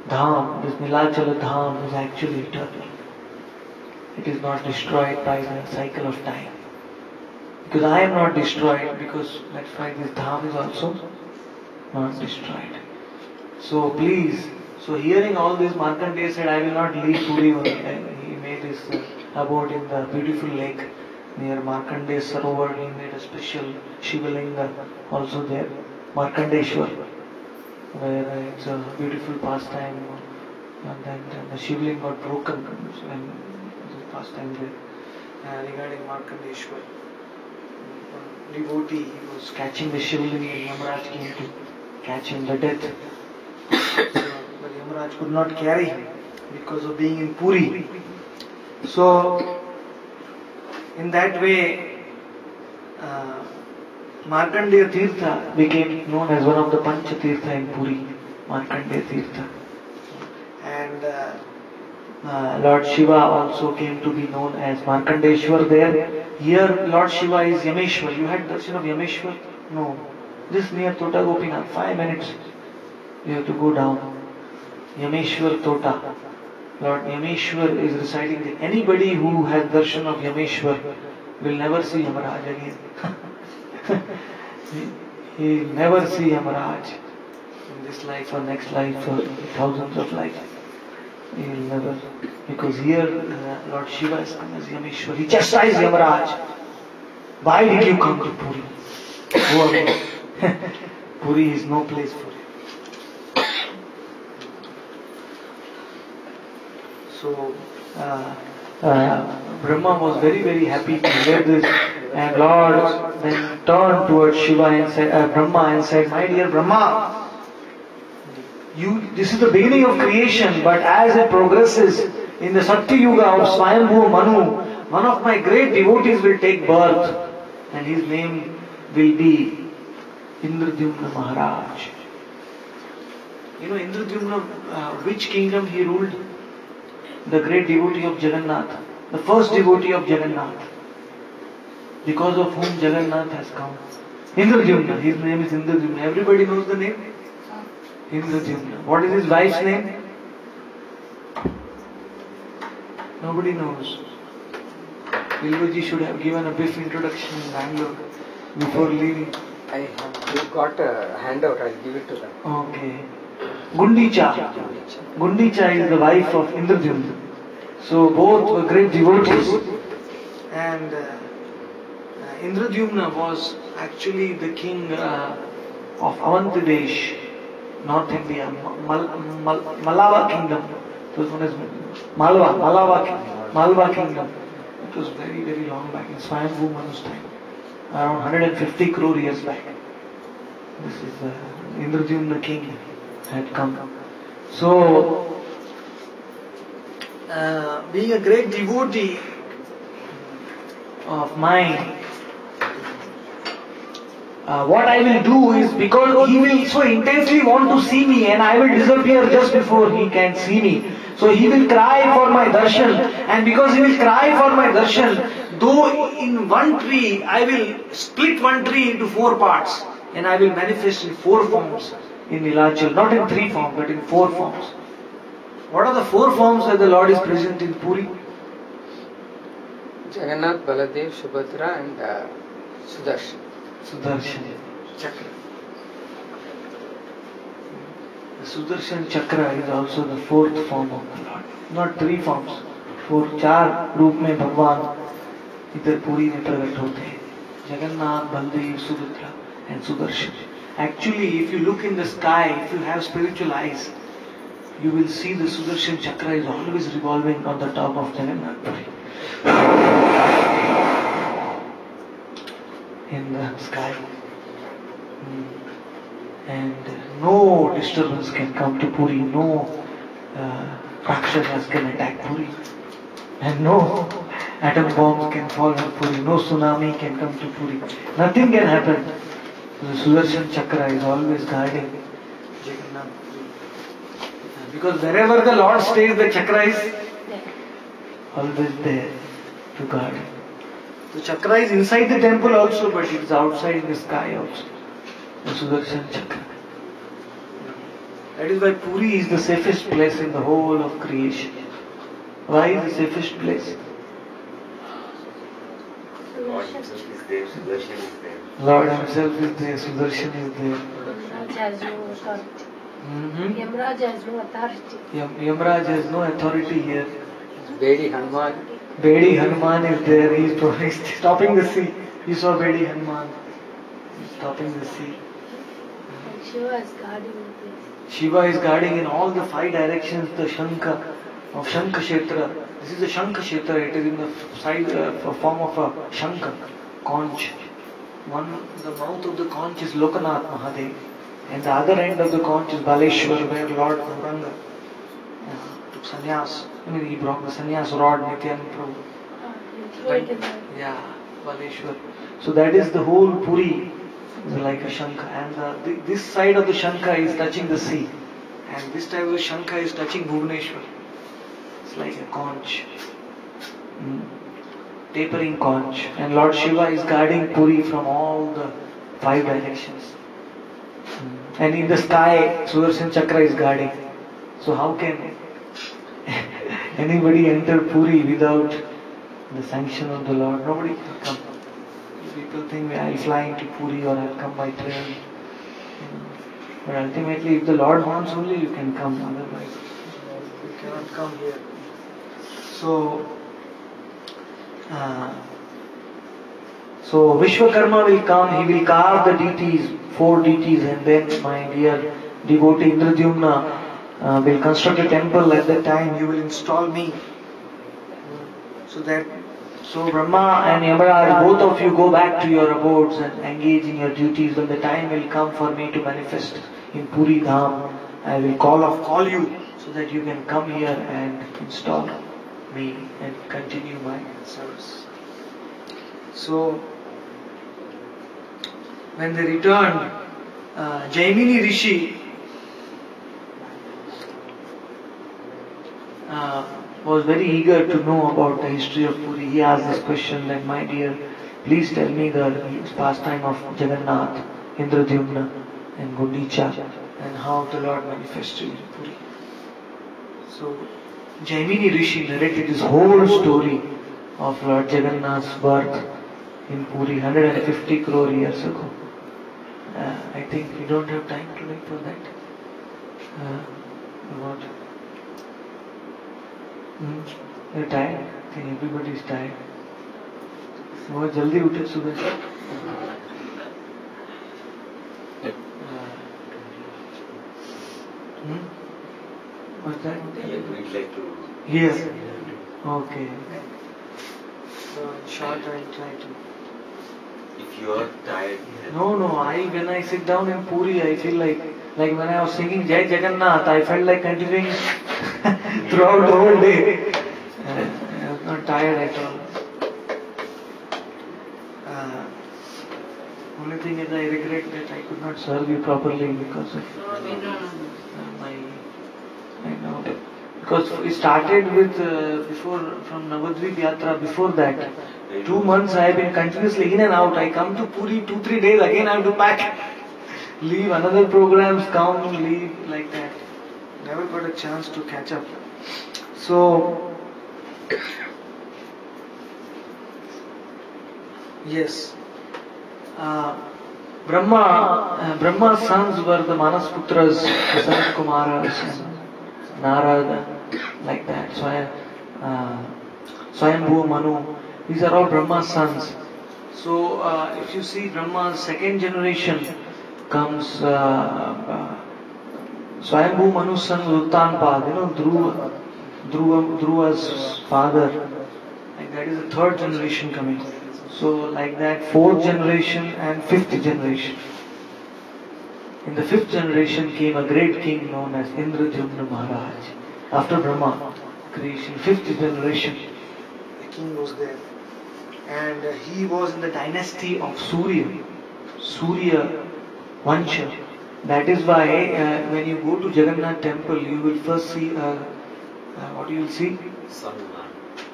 Speaker 1: Dham, this Nilachala Dham is actually eternal. It is not destroyed by the cycle of time. Because I am not destroyed, because that's why this Dham is also not destroyed. So please, so hearing all this, Markandeya said, I will not leave Puri. He made his abode in the beautiful lake near Markandeya Sarovar. He made a special Shivalinga also there, Markandeshwar, where it's a beautiful pastime. And then the Shivalinga got broken when the pastime there. Regarding Markandeshwar, devotee, he was catching the Shivalinga, and Yamaraj came to catch him, the death. But Yamaraj could not carry him because of being in Puri. So, in that way, Markandeya Tirtha became known as one of the Pancha Tirtha in Puri, Markandeya Tirtha. And Lord Shiva also came to be known as Markandeshwar there. Here Lord Shiva is Yameshwar. You had darshan of Yameshwar? No. Just near Tota Gopinath, 5 minutes. You have to go down. Yameshwar Tota. Lord Yameshwar is residing there. Anybody who has darshan of Yameshwar will never see Yamaraj again. He will never see Yamaraj in this life or next life or thousands of lives. He will never. Because here Lord Shiva is come as Yameshwar. He chastised Yamaraj. Why did you come to Puri? Go away. Puri is no place for you. So, Brahma was very, very happy to hear this. And Lord then turned towards Shiva and said, Brahma and said, my dear Brahma, this is the beginning of creation, but as it progresses in the Satya Yuga of Swayambhu Manu, one of my great devotees will take birth, and his name will be Indradyumna Maharaj. You know Indradyumna, which kingdom he ruled? The great devotee of Jagannath, the first devotee of Jagannath, because of whom Jagannath has come. Indradyumna, his name is Indradyumna. Everybody knows the name? Indradyumna. What is his wife's name? Nobody knows. Ilvaji should have given a brief introduction in Bangalore before leaving.
Speaker 2: We've got a handout, I'll give it to them.
Speaker 1: Okay. Gundicha. Gundicha is the wife of Indradyumna. So both were great devotees. And Indradyumna was actually the king of Avantidesh, North India, Malava kingdom. It was known as Malwa kingdom. It was very, very long back in Swayambhu Manu's time, around 150 crore years back. This is Indradyumna king had come. So, being a great devotee of mine, what I will do is, because he will so intensely want to see me and I will disappear just before he can see me. So he will cry for my darshan, and because he will cry for my darshan, though in one tree, I will split one tree into 4 parts and I will manifest in 4 forms in Nilachal, not in 3 forms but in 4 forms. What are the 4 forms where the Lord is present in Puri?
Speaker 5: Jagannath, Baladev, Subhadra and Sudarshan.
Speaker 1: Sudarshan Chakra. The Sudarshan Chakra is also the 4th form of the Lord. Not 3 forms. 4 रूप में भगवान इधर पूरी में प्रकट होते हैं. Jagannath, Baladev, Subhadra and Sudarshan. Actually, if you look in the sky, if you have spiritual eyes, you will see the Sudarshan Chakra is always revolving on the top of Jagannath Puri. In the sky. And no disturbance can come to Puri, no Rakshasas can attack Puri, and no atom bombs can fall on Puri, no tsunami can come to Puri. Nothing can happen. The Sudarshan Chakra is always guarding Jagannath Puri. Because wherever the Lord stays, the Chakra is always there to guard. The Chakra is inside the temple also, but it is outside in the sky also. The Sudarshan Chakra. That is why Puri is the safest place in the whole of creation. Why is the safest place?
Speaker 3: Lord himself is there, Sudarshan is there.
Speaker 1: Lord himself is there, Sudarshan is there.
Speaker 4: Yamraj has no authority. Yamraj has no authority.
Speaker 1: Yamraj has no authority here.
Speaker 5: Bedi Hanuman.
Speaker 1: Bedi Hanuman is there, he is stopping the sea. You saw Bedi Hanuman. He is stopping the sea.
Speaker 4: And Shiva is guarding the place.
Speaker 1: Shiva is guarding in all the 5 directions the Shankha of Shankha Kshetra. This is the Shankha Kshetra, it is in the side form of a Shankha, conch. The mouth of the conch is Lokanath Mahadev, and the other end of the conch is Baleshwar, where Lord Gauranga took sannyas. He brought the sannyas rod Nityananda Prabhu. Yeah, Baleshwar. So that is the whole Puri. It's like a Shankha, and this side of the Shankha is touching the sea, and this side of the Shankha is touching Bhubaneswar. It's like a conch, tapering conch, and Lord Shiva is guarding Puri from all the 5 directions. And in the sky, Sudarshan Chakra is guarding. So how can anybody enter Puri without the sanction of the Lord? Nobody can come. People think I'll fly into Puri or I'll come by train. But ultimately, if the Lord wants only, you can come. Otherwise, you cannot come here. So Vishwakarma will come. He will carve the deities, 4 deities, and then my dear devotee Indradyumna will construct a temple. At that time, you will install me. So Brahma and Yamaraj, both of you go back to your abodes and engage in your duties. When the time will come for me to manifest in Puri Dham, I will call you so that you can come here and install me and continue my service. So when they returned, Jaimini Rishi was very eager to know about the history of Puri. He asked this question that, my dear, please tell me the pastime of Jagannath, Indradyumna and Gundicha, and how the Lord manifested in Puri. So Jaimini Rishi narrated this whole story of Lord Jagannath's birth in Puri 150 crore years ago. I think we don't have time today for that. What? You're tired? I think everybody is tired. बहुत जल्दी उठे सुबह से. What's that?
Speaker 3: We'd like to.
Speaker 1: Yes. Okay. So in short, I'll try to.
Speaker 3: If you are tired.
Speaker 1: No. When I sit down in Puri, I feel like when I was singing Jai Jagannath, I felt like continuing throughout the whole day. I was not tired at all. Only thing is, I regret that I could not serve you properly because of I know. Because it started with from Navadvip Yatra. Before that, 2 months I have been continuously in and out. I come to Puri 2-3 days, again I have to pack, leave, another programs come, leave, like that. never got a chance to catch up. So, yes, Brahma's sons were the Manasputras, the Sanat Kumaras, and Narada, like that. Swayambhu, Manu, these are all Brahma's sons. So, if you see Brahma's second generation comes Swayambhu Manu's son was Uttanpad, Dhruva's father. Like that is the third generation coming. So, like that, fourth generation and fifth generation. In the fifth generation came a great king known as Indradyumna Maharaj. After Brahma creation, fifth generation, the king was there. And he was in the dynasty of Surya Vansha. That is why when you go to Jagannath temple, you will first see, what you will see?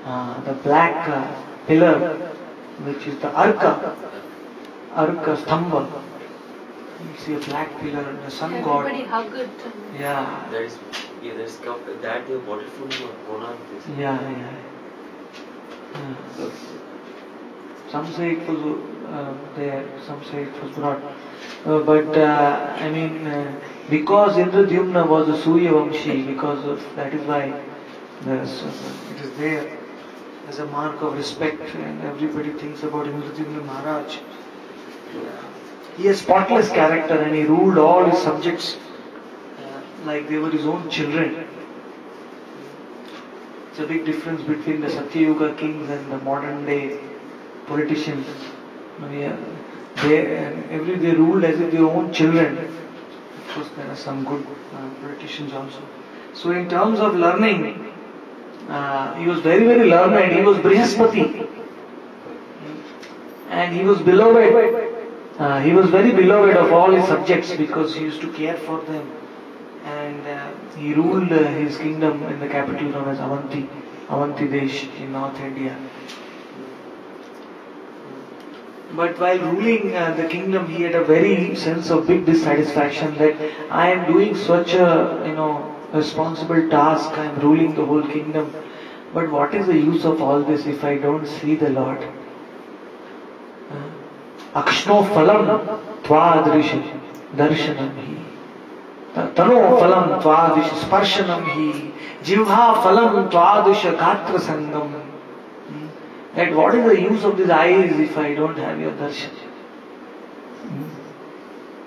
Speaker 1: The black pillar, which is the Arka Stamba. You see a black pillar, the sun god.
Speaker 4: Everybody hugged.
Speaker 1: Yeah.
Speaker 3: There's that bottle from Purana.
Speaker 1: Yeah. Some say it was there, some say it was brought. Because Indradyumna was a Surya Vamshi, because of that is why it is there as a mark of respect, and everybody thinks about Indradyumna Maharaj. He has spotless character and he ruled all his subjects like they were his own children. It's a big difference between the Satyayuga kings and the modern day politicians. They ruled as if their own children. Of course, there are some good politicians also. So, in terms of learning, he was very, very learned. He was Brihaspati, and he was beloved. He was very beloved of all his subjects because he used to care for them. And he ruled his kingdom in the capital known as Avanti Desh in North India. But while ruling the kingdom, he had a very sense of big dissatisfaction that I am doing such a responsible task. I am ruling the whole kingdom. But what is the use of all this if I don't see the Lord? Akshno phalam twadrish darshanam hi. Tano phalam twadrish sparshanam hi. Jivha phalam twadrish gatra sangam. That what is the use of these eyes if I don't have your darshan?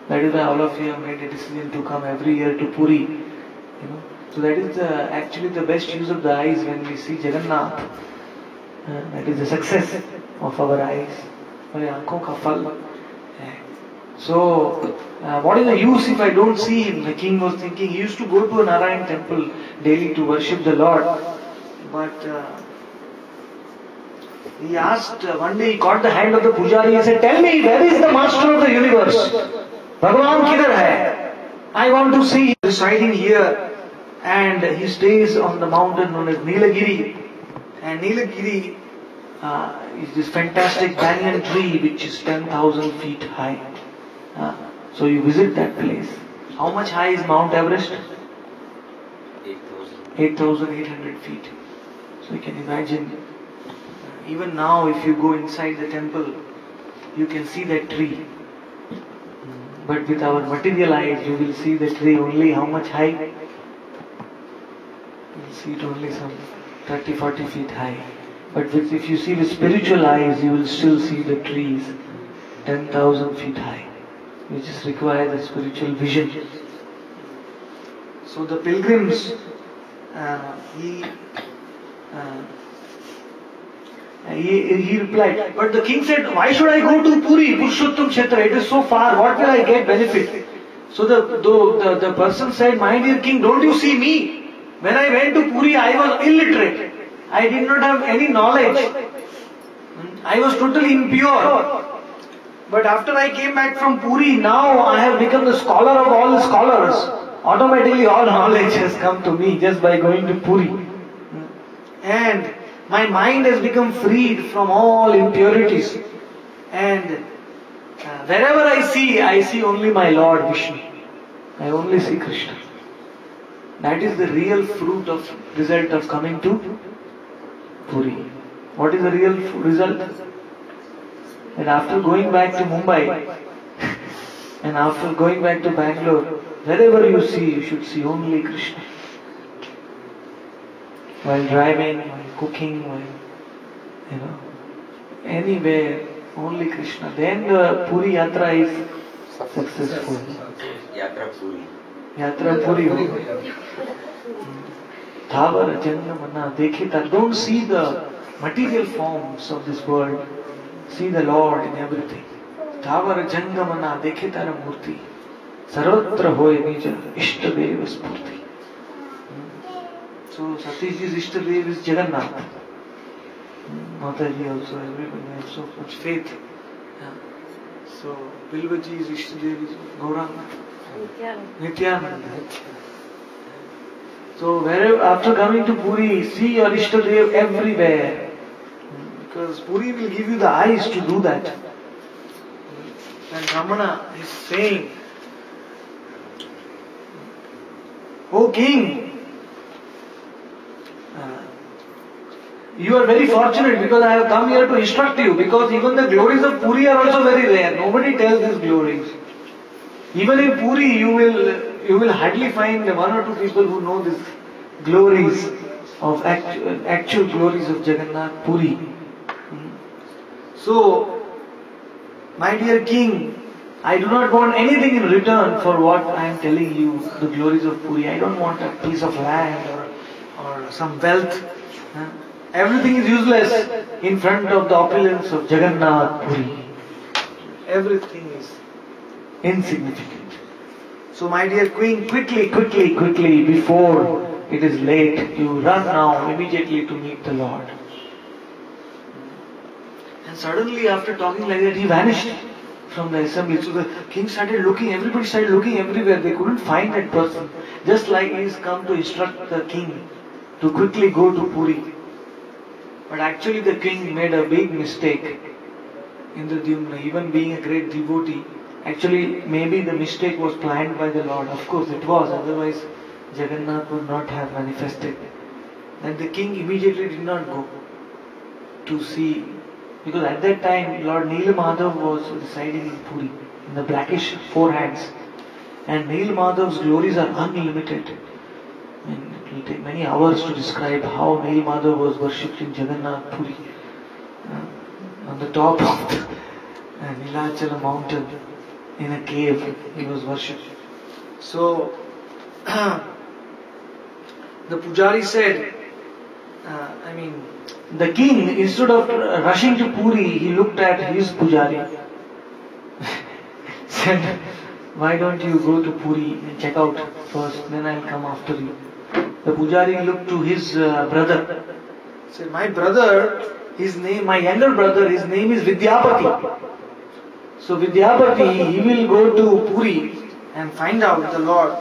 Speaker 1: That is why all of you have made a decision to come every year to Puri. So that is actually the best use of the eyes when we see Jagannath. That is the success of our eyes. So, what is the use if I don't see him? The king was thinking, he used to go to a Narayan temple daily to worship the Lord. But he asked, one day he caught the hand of the pujari, he said, tell me, where is the master of the universe? Bhagavan kidhar hai? I want to see him residing here. And he stays on the mountain known as Nilagiri. And Nilagiri is this fantastic banyan tree which is 10,000 feet high. So you visit that place. How much high is Mount Everest? 8,800 feet. So you can imagine, even now if you go inside the temple, you can see that tree. But with our material eyes, you will see the tree only how much high? You will see it only some 30-40 feet high. But if you see with spiritual eyes, you will still see the trees 10,000 feet high. You just require the spiritual vision. So the pilgrims, he replied, but the king said, why should I go to Puri, Purushottam Kshetra? It is so far, what will I get benefit? So the person said, my dear king, don't you see me? When I went to Puri, I was illiterate. I did not have any knowledge. I was totally impure. But after I came back from Puri, now I have become the scholar of all the scholars. Automatically all knowledge has come to me just by going to Puri. And my mind has become freed from all impurities. And wherever I see only my Lord Vishnu. I only see Krishna. That is the real fruit of result of coming to Puri. What is the real result? And after going back to Mumbai and after going back to Bangalore, wherever you see, you should see only Krishna. While driving, while cooking, while, anywhere, only Krishna. Then the Puri Yatra is successful.
Speaker 3: Yatra Puri.
Speaker 1: Yatra Puri. Thavar Jangamana Dekhita. Don't see the material forms of this world. See the Lord in everything. Thavar Jangamana Dekhitara Murti. Sarvatra hoye nija Ishtadeva Spurti. So Satishji's Ishtadev is Jagannath. Mataji also, everybody has so much faith. So Bilvaji's Ishtadev is Gauranga. Nityananda. So wherever, after coming to Puri, see your Ishtadev everywhere. Because Puri will give you the eyes to do that. When Ramana is saying, O King, you are very fortunate because I have come here to instruct you, because even the glories of Puri are also very rare. Nobody tells these glories. Even in Puri you will hardly find one or two people who know these glories of actual glories of Jagannath Puri. So, my dear King, I do not want anything in return for what I am telling you, the glories of Puri. I don't want a piece of land or some wealth. Everything is useless in front of the opulence of Jagannath Puri. Everything is insignificant. So my dear Queen, quickly, before it is late, you run now immediately to meet the Lord. And suddenly after talking like that, he vanished from the assembly. So the king started looking, everybody started looking everywhere. They couldn't find that person. Just like he is come to instruct the king to quickly go to Puri. But actually the king made a big mistake. Indradyumna, even being a great devotee, actually maybe the mistake was planned by the Lord. Of course it was, otherwise Jagannath would not have manifested. Then the king immediately did not go to see, because at that time Lord Neelamadhav was residing in Puri, in the blackish four hands. And Neelamadhav's glories are unlimited. And it will take many hours to describe how Neelamadhav was worshipped in Jagannath Puri. On the top of the Nilachala mountain, in a cave, he was worshipped. So, the pujari said, the king, instead of rushing to Puri, he looked at his pujari. Said, why don't you go to Puri and check out first, then I'll come after you. The pujari looked to his brother. Said, my brother, my younger brother, his name is Vidyapati. So Vidyapati, he will go to Puri and find out the Lord.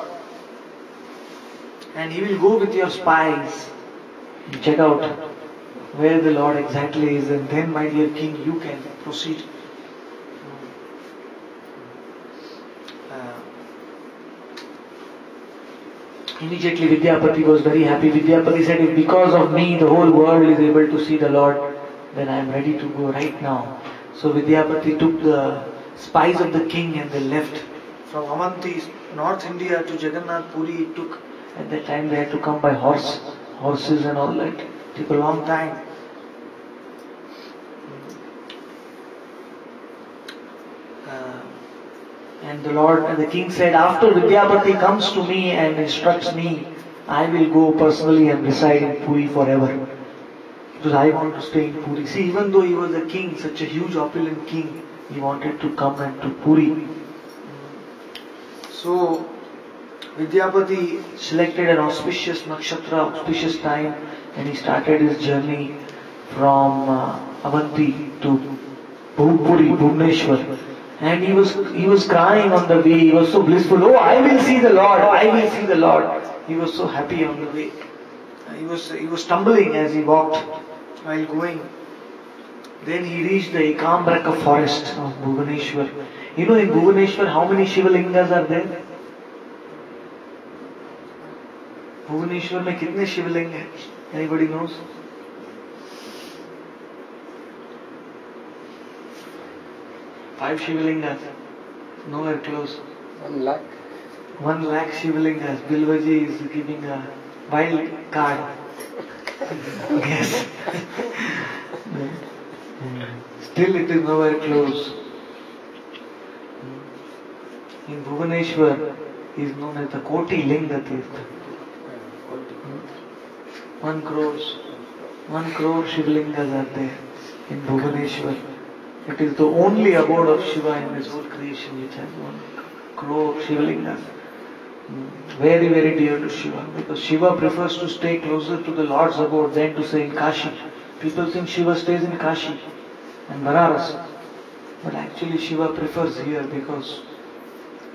Speaker 1: And he will go with your spies and check out where the Lord exactly is, and then, my dear king, you can proceed. Immediately Vidyapati was very happy. Vidyapati said, if because of me the whole world is able to see the Lord, then I am ready to go right now. So Vidyapati took the spies of the king and they left. From Avanti, North India to Jagannath Puri, it took, at that time they had to come by horses and all that. It took a long time. And the king said, after Vidyapati comes to me and instructs me, I will go personally and reside in Puri forever. Because I want to stay in Puri. See, even though he was a king, such a huge opulent king, he wanted to come and to Puri. So, Vidyapati selected an auspicious nakshatra, auspicious time, and he started his journey from Avanti to Puri, Bhubaneswar. And he was crying on the way. He was so blissful. Oh, I will see the Lord. I will see the Lord. He was so happy on the way. He was stumbling as he walked while going. Then he reached the Ekambraka forest of Bhubaneswar. You know, in Bhubaneswar, how many Shivalingas are there? Bhubaneswar में कितने शिवलिंग हैं? Anybody knows? Five शिवलिंgas. Nowhere close.
Speaker 5: 1 lakh.
Speaker 1: 1 lakh शिवलिंgas. Bilvaji is giving a wild card. Yes. Still it is nowhere close. In Bhuvaneshwar is known as the Koti Linga Tirtha. 1 crore Shivlingas are there in Bhuvaneshwar. It is the only abode of Shiva in this whole creation which has 1 crore Shivlingas. Very, very dear to Shiva, because Shiva prefers to stay closer to the Lord's abode than to stay in Kashi. People think Shiva stays in Kashi and Banaras, but actually Shiva prefers here because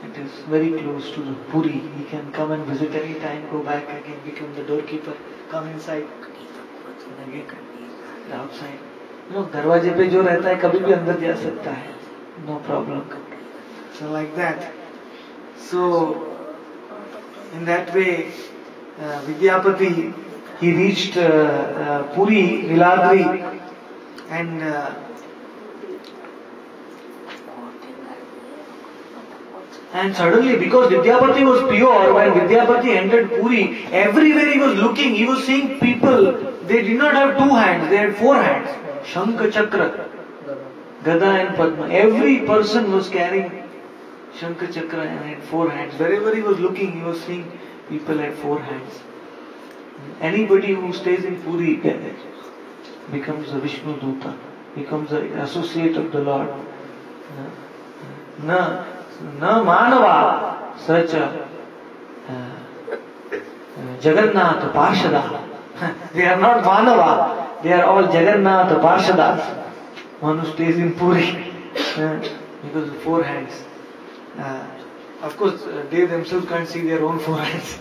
Speaker 1: it is very close to the Puri. He can come and visit any time, go back again, become the doorkeeper, come inside and again outside. दरवाजे पे जो रहता है कभी भी अंदर जा सकता है, no problem. So like that. So in that way, Vidyapati, he reached Puri, Niladri, and suddenly, because Vidyapati was pure, when Vidyapati entered Puri, everywhere he was looking, he was seeing people, they did not have 2 hands, they had 4 hands. Shankha Chakra, Gada and Padma. Every person was carrying Shankha Chakra and had 4 hands. Wherever he was looking, he was seeing people had 4 hands. Anybody who stays in Puri becomes a Vishnu Duta, becomes an associate of the Lord. Na Manava Sacha Jagannath Parshada. They are not Manava, they are all Jagannath Parshadas. One who stays in Puri because of 4 hands. Of course, they themselves can't see their own 4 hands.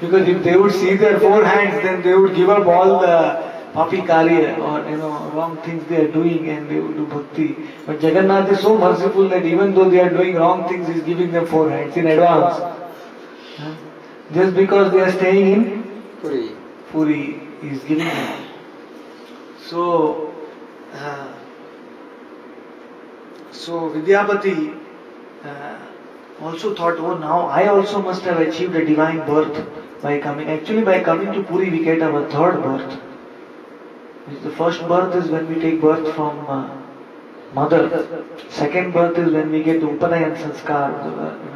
Speaker 1: Because if they would see their 4 hands, then they would give up all the papi karya or wrong things they are doing and they would do bhakti. But Jagannath is so merciful that even though they are doing wrong things, he is giving them 4 hands in advance. Just because they are staying in Puri, he is giving them. So Vidyapati also thought, now I also must have achieved a divine birth by coming. Actually, by coming to Puri, we get our 3rd birth. The first birth is when we take birth from mother. 2nd birth is when we get the Upanayan Sanskar,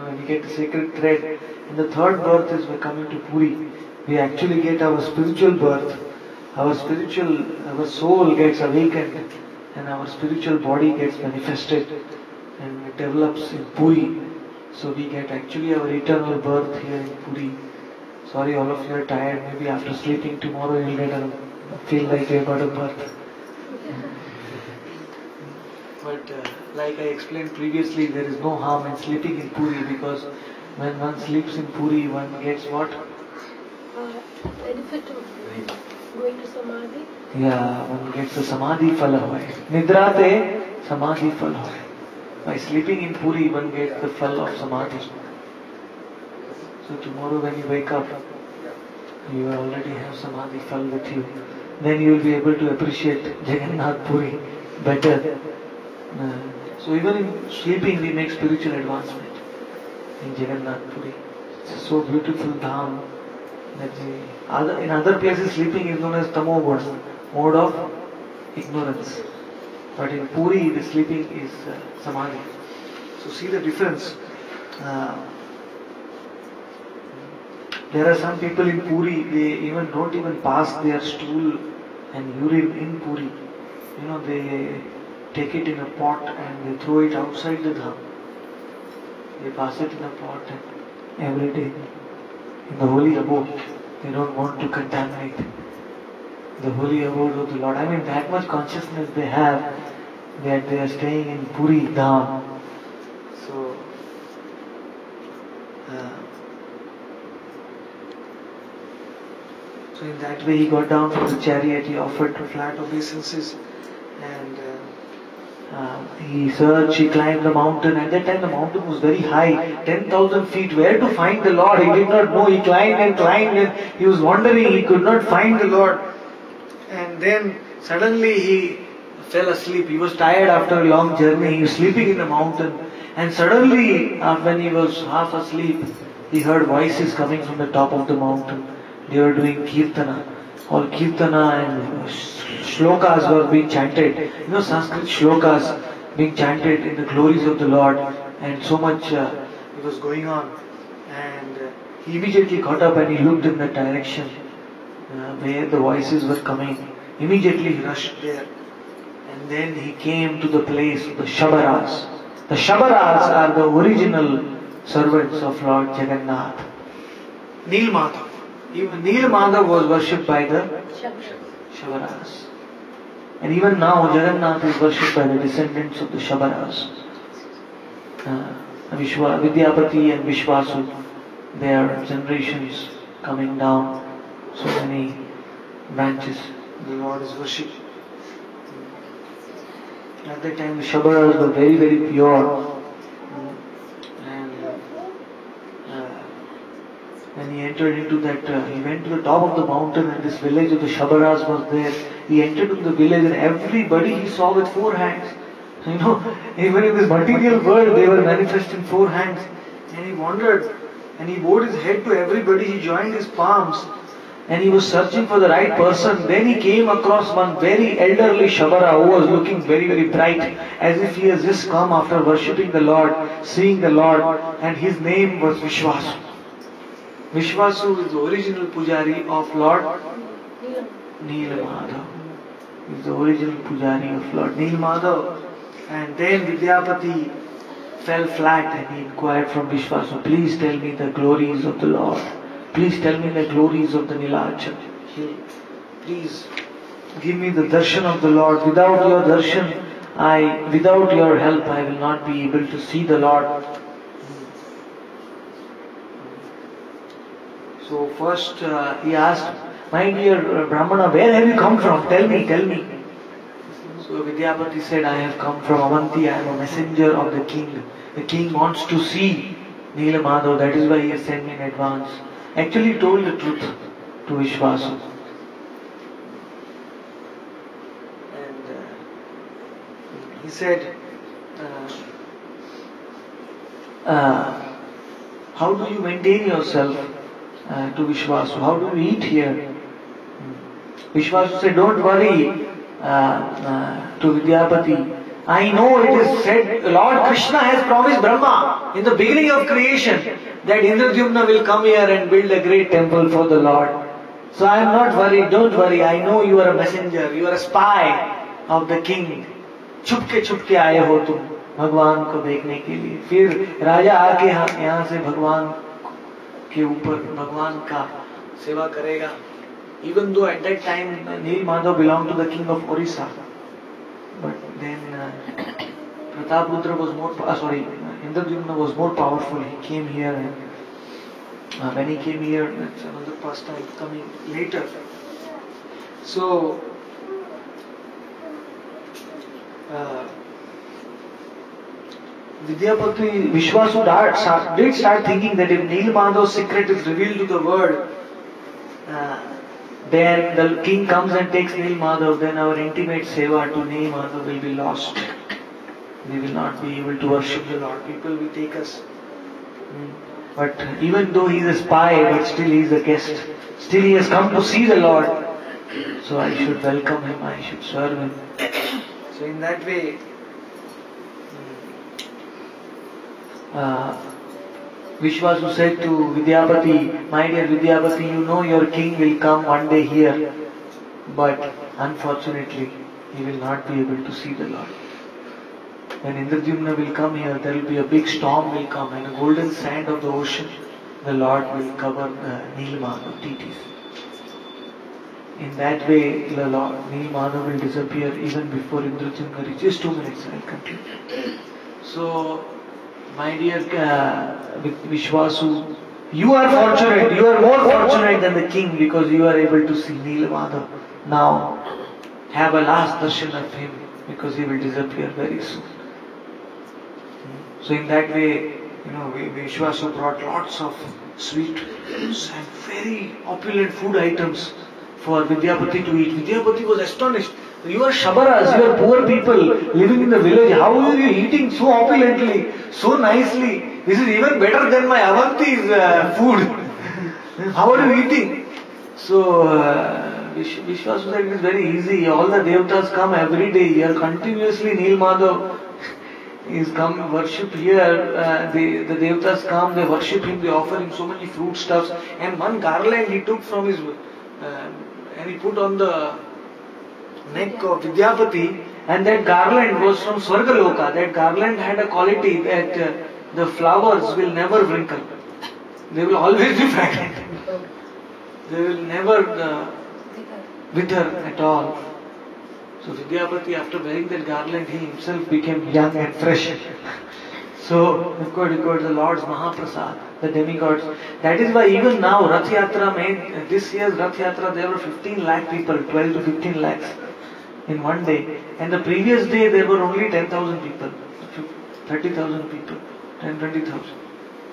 Speaker 1: when we get the sacred thread. And the 3rd birth is by coming to Puri. We actually get our spiritual birth. Our soul gets awakened and our spiritual body gets manifested and it develops in Puri. So we get actually our eternal birth here in Puri. Sorry, all of you are tired. Maybe after sleeping tomorrow you'll feel like you got a birth. But like I explained previously, there is no harm in sleeping in Puri, because when one sleeps in Puri, one gets what?
Speaker 4: Benefit of going to Samadhi?
Speaker 1: Yeah, one gets the Samadhi phala hoy. Nidrate Samadhi phala hoy. By sleeping in Puri, one gets the phala of Samadhi. So tomorrow when you wake up, you already have Samadhi phala with you. Then you will be able to appreciate Jagannath Puri better. So even in sleeping, we make spiritual advancement in Jagannath Puri. It's so beautiful dham. In other places, sleeping is known as tamo mode of ignorance. But in Puri, the sleeping is samadhi. So see the difference. There are some people in Puri, they don't even pass their stool and urine in Puri. They take it in a pot and they throw it outside the dham. They pass it in a pot every day in the holy abode. They don't want to contaminate the holy abode of the Lord. That much consciousness they have that they are staying in Puri dham. So in that way he got down from the chariot, he offered flat obeisances and He searched, he climbed the mountain. At that time the mountain was very high, 10,000 feet. Where to find the Lord? He did not know. He climbed and he was wandering. He could not find the Lord. And then suddenly he fell asleep. He was tired after a long journey. He was sleeping in the mountain. And suddenly, when he was half asleep, he heard voices coming from the top of the mountain. They were doing kirtana. All kirtana and shlokas were being chanted. Sanskrit shlokas being chanted in the glories of the Lord. And so much it was going on. And he immediately got up and he looked in that direction where the voices were coming. Immediately he rushed there. And then he came to the place of the Shabaras. The Shabaras are the original servants of Lord Jagannath. Nilmadhav. Even Nilmadhav was worshipped by the Shabaras. And even now Jagannath is worshipped by the descendants of the Shabaras. Vidyapati and Vishwasu, their generations coming down. So many branches. The Lord is worshipped. At that time the Shabaras were very, very pure. And when he entered into that, he went to the top of the mountain and this village of the Shabaras was there. He entered into the village and everybody he saw with 4 hands. Even in this material world they were manifesting 4 hands. And he wondered and he bowed his head to everybody. He joined his palms. And he was searching for the right person. Then he came across one very elderly Shabara who was looking very, very bright, as if he has just come after worshipping the Lord, seeing the Lord, and his name was Vishwasu. Vishwasu is the original pujari of Lord Nilmadhav. He is the original pujari of Lord Nilmadhav. And then Vidyapati fell flat and he inquired from Vishwasu, please tell me the glories of the Lord. Please tell me the glories of the Nilachal. Please give me the darshan of the Lord. Without your darshan, without your help, I will not be able to see the Lord. So first he asked, my dear Brahmana, where have you come from? Tell me. So Vidyapati said, I have come from Avanti. I am a messenger of the king. The king wants to see Nilmadhav. That is why he has sent me in advance. Actually told the truth to Vishwasu. And he said, how do you maintain yourself to Vishwasu? How do you eat here? Vishwasu said, don't worry to Vidyapati. I know it is said, Lord Krishna has promised Brahma in the beginning of creation that Indradyumna will come here and build a great temple for the Lord. So I am not worried, don't worry. I know you are a messenger, you are a spy of the king. छुपके छुपके आए हो तुम भगवान को देखने के लिए. फिर राजा आके यहाँ से भगवान के ऊपर भगवान का सेवा करेगा. Even though at that time Nilmadhav belonged to the king of Orissa. But then Prataprudra was Indradyumna was more powerful. He came here and when he came here, that's another pastime coming later. So Vidyapati, Vishwasu did start thinking that if Nilmadhav's secret is revealed to the world, then the king comes and takes Nilmadhav, then our intimate seva to Nilmadhav will be lost. We will not be able to worship the Lord. People will take us. But even though he is a spy, but still he is a guest. Still he has come to see the Lord. So I should welcome him, I should serve him. So in that way, Vishwasu said to Vidyapati, my dear Vidyapati, you know your king will come one day here, but unfortunately he will not be able to see the Lord. When Indradyumna will come here, there will be a big storm will come and a golden sand of the ocean, the Lord will cover the Nilmadhav deities. In that way, the Lord Nilmadhav will disappear even before Indradyumna reaches. 2 minutes, I will conclude. So, my dear Vishwasu, you are fortunate, you are more fortunate than the king because you are able to see Nilmadhav. Now, have a last darshan of him because he will disappear very soon. So in that way, Vishwasu brought lots of sweets and very opulent food items for Vidyapati to eat. Vidyapati was astonished. You are Shabaras, you are poor people living in the village. How are you eating so opulently, so nicely? This is even better than my Avanti's food. How are you eating? So Vishwasu said it is very easy. All the devatas come every day here continuously. Neel Madhav is come worship here. The devatas come, they worship him, they offer him so many fruit stuffs. And one garland he took from his and he put on the neck of Vidyapati, and that garland was from Swargaloka. That garland had a quality that the flowers will never wrinkle. They will always be fragrant. They will never wither at all. So Vidyapati, after wearing that garland, he himself became young and fresh. So, of course, the Lord's Mahaprasad, the demigods. That is why even now, Rath Yatra, this year's Rath Yatra, there were 15 lakh people, 12 to 15 lakhs in one day. And the previous day, there were only 10,000 people, 30,000 people, 10, 20,000.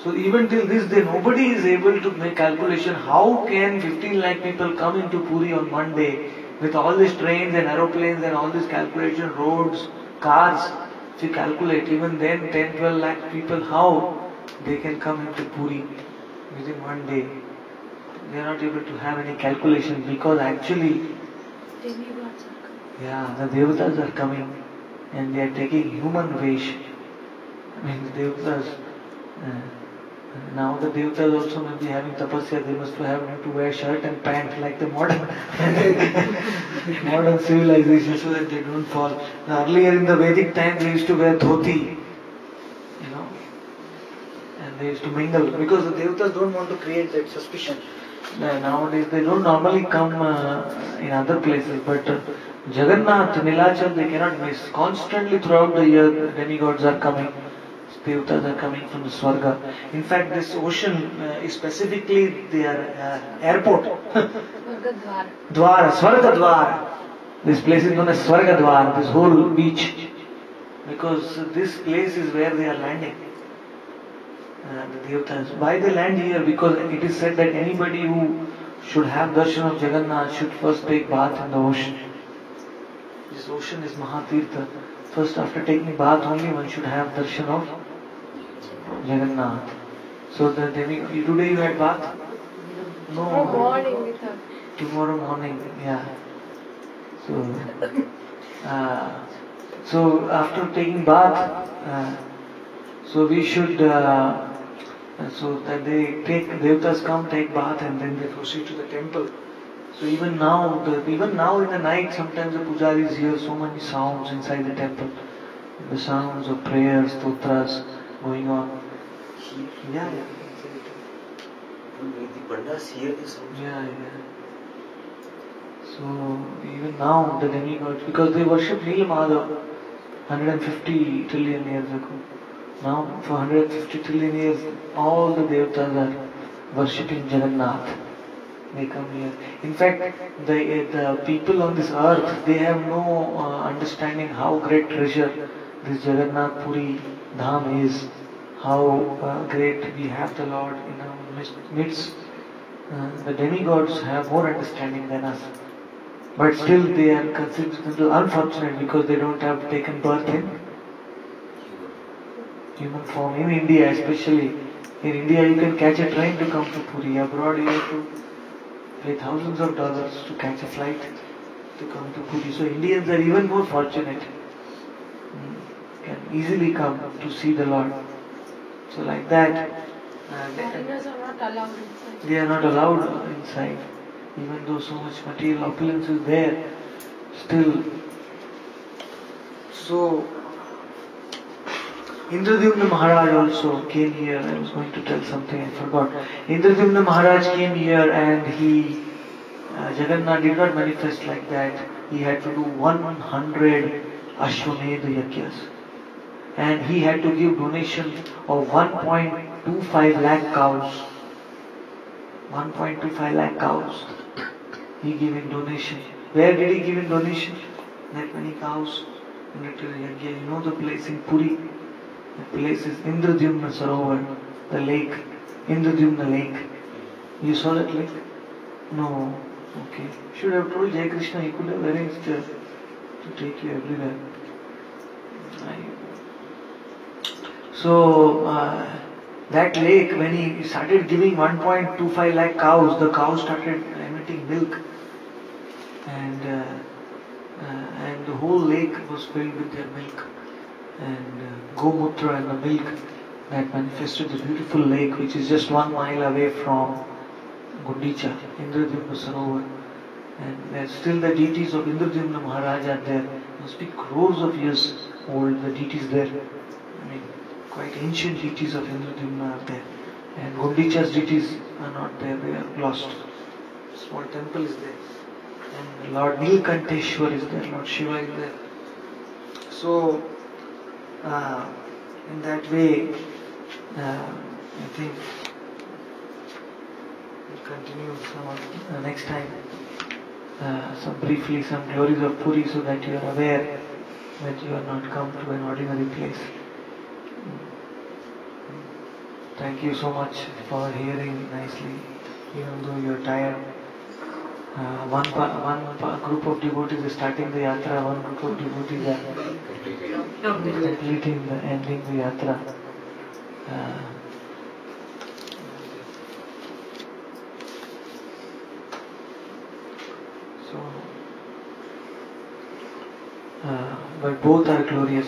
Speaker 1: So even till this day, nobody is able to make calculation. How can 15 lakh people come into Puri on one day with all these trains and aeroplanes and all this calculation, roads, cars? If you calculate, even then 10, 12 lakh people, how they can come into Puri within one day? They are not able to have any calculation because actually, the devatas are coming and they are taking human vesh. I mean, the devatas, now the devatas also may be having tapasya, they must have to wear shirt and pant like the modern civilization so that they don't fall. Earlier in the Vedic time they used to wear dhoti, and they used to mingle because the devatas don't want to create that suspicion. Nowadays they don't normally come in other places, but Jagannath, Nilachal they cannot miss. Constantly throughout the year demigods are coming. Devatas are coming from the Swarga. In fact, this ocean is specifically their airport. Dwara, Swarga Dwara. This place is known as Swarga Dwara, this whole beach. Because this place is where they are landing. The devatas. Why they land here? Because it is said that anybody who should have darshan of Jagannath should first take bath in the ocean. This ocean is Mahatirtha. First, after taking bath only, one should have darshan of Jagannath. So today you had bath? No.
Speaker 4: Tomorrow morning with her.
Speaker 1: Tomorrow morning, yeah. So after taking bath, so we should, so that devatas come, take bath, and then they proceed to the temple. So even now in the night, sometimes the pujaris hear so many sounds inside the temple. The sounds of prayers, stotras going on. Yeah.
Speaker 3: The Pandas hear the sounds.
Speaker 1: Yeah. So even now the demigods, because they worship Neel Madhav 150 trillion years ago. Now for 150 trillion years, all the devatas are worshipping Jagannath. They come here. In fact, the people on this earth, they have no understanding how great treasure this Jagannath Puri Dham is. How great we have the Lord in our midst. The demigods have more understanding than us. But still they are considered unfortunate because they don't have taken birth in human form. In India especially. In India you can catch a train to come to Puri. Abroad you have to pay thousands of dollars to catch a flight to come to Puri. So Indians are even more fortunate. Can easily come to see the Lord. So like that.
Speaker 4: Foreigners are not allowed inside.
Speaker 1: They are not allowed inside. Even though so much material opulence is there, still. So, Indradyumna Maharaj also came here. I was going to tell something, I forgot. Indradyumna Maharaj came here and Jagannath did not manifest like that. He had to do 100 Ashwamedha Yagyas. And he had to give donation of 1.25 lakh cows. 1.25 lakh cows. He gave in donation. Where did he give in donation? That many cows. military yagya. You know the place in Puri? The place is Indradyumna Sarovar, the lake, Indradyumna lake. You saw that lake? No. Okay. Should have told Jai Krishna, he could have arranged to take you everywhere. So, that lake, when he started giving 1.25 lakh cows, the cows started emitting milk. And the whole lake was filled with their milk. And Gomutra and the milk that manifested the beautiful lake, which is just 1 mile away from Gundicha, Indradyumna Sarovar. And there's still the deities of Indradyumna Maharaj are there. Must be crores of years old, the deities there. I mean, quite ancient deities of Indradyumna are there. And Gundicha's deities are not there, they are lost. Small temple is there. And Lord Nilkanteshwar is there, Lord Shiva is there. So, in that way, I think we'll continue next time. Briefly some glories of Puri, so that you are aware that you are not come to an ordinary place. Thank you so much for hearing nicely, even though you are tired. One group of devotees is starting the yatra, one group of devotees are completing the ending the yatra. But both are glorious,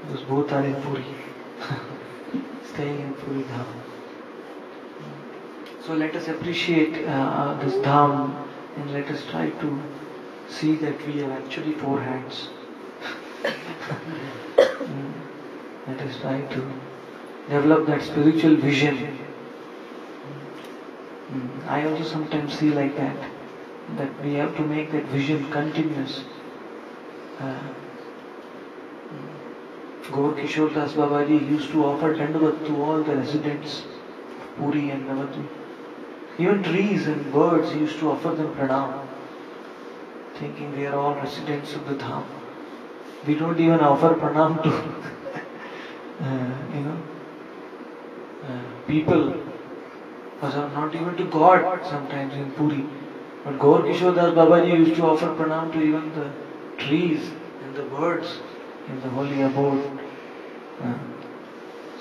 Speaker 1: because both are in Puri, staying in Puri Dham. So let us appreciate this Dham, and let us try to see that we have actually 4 hands. Let us try to develop that spiritual vision. I also sometimes see like that we have to make that vision continuous. Gaur Kishore Das Babaji used to offer Dandavat to all the residents of Puri and Navadvip. Even trees and birds, he used to offer them pranam, thinking they are all residents of the Dham. We don't even offer pranam to people, or not even to God sometimes in Puri. But Gaur Kishore Das Babaji used to offer pranam to even the trees and the birds in the holy abode.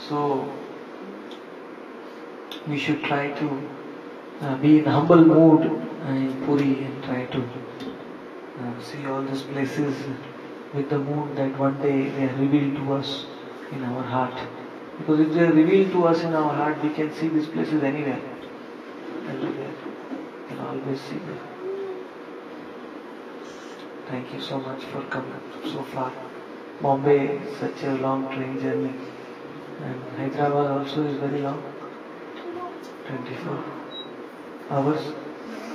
Speaker 1: So we should try to be in humble mood in Puri and try to see all these places with the mood that one day they are revealed to us in our heart. Because if they are revealed to us in our heart, we can see these places anywhere. Everywhere. We can always see them. Thank you so much for coming so far. Bombay is such a long train journey. And Hyderabad also is very long. 24 hours.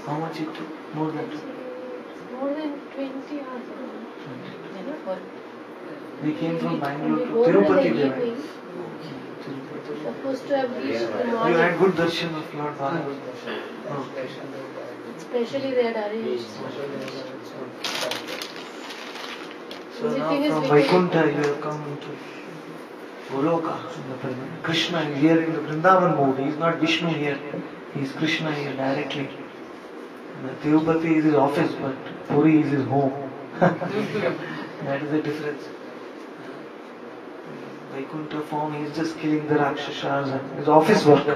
Speaker 1: How much it took? More than
Speaker 4: 20 hours.
Speaker 1: 24. We came from Bangalore to Tirupati.
Speaker 4: Supposed to have reached the
Speaker 1: You
Speaker 4: morning.
Speaker 1: had good darshan of Lord Balaji.
Speaker 4: Especially they had arranged.
Speaker 1: So now from Vaikuntha you have come to Goloka. Krishna is here in the Vrindavan mode. He is not Vishnu here. He is Krishna here directly. Tirupati is his office, but Puri is his home. That is the difference. Vaikuntha form, he is just killing the Rakshasas and his office work.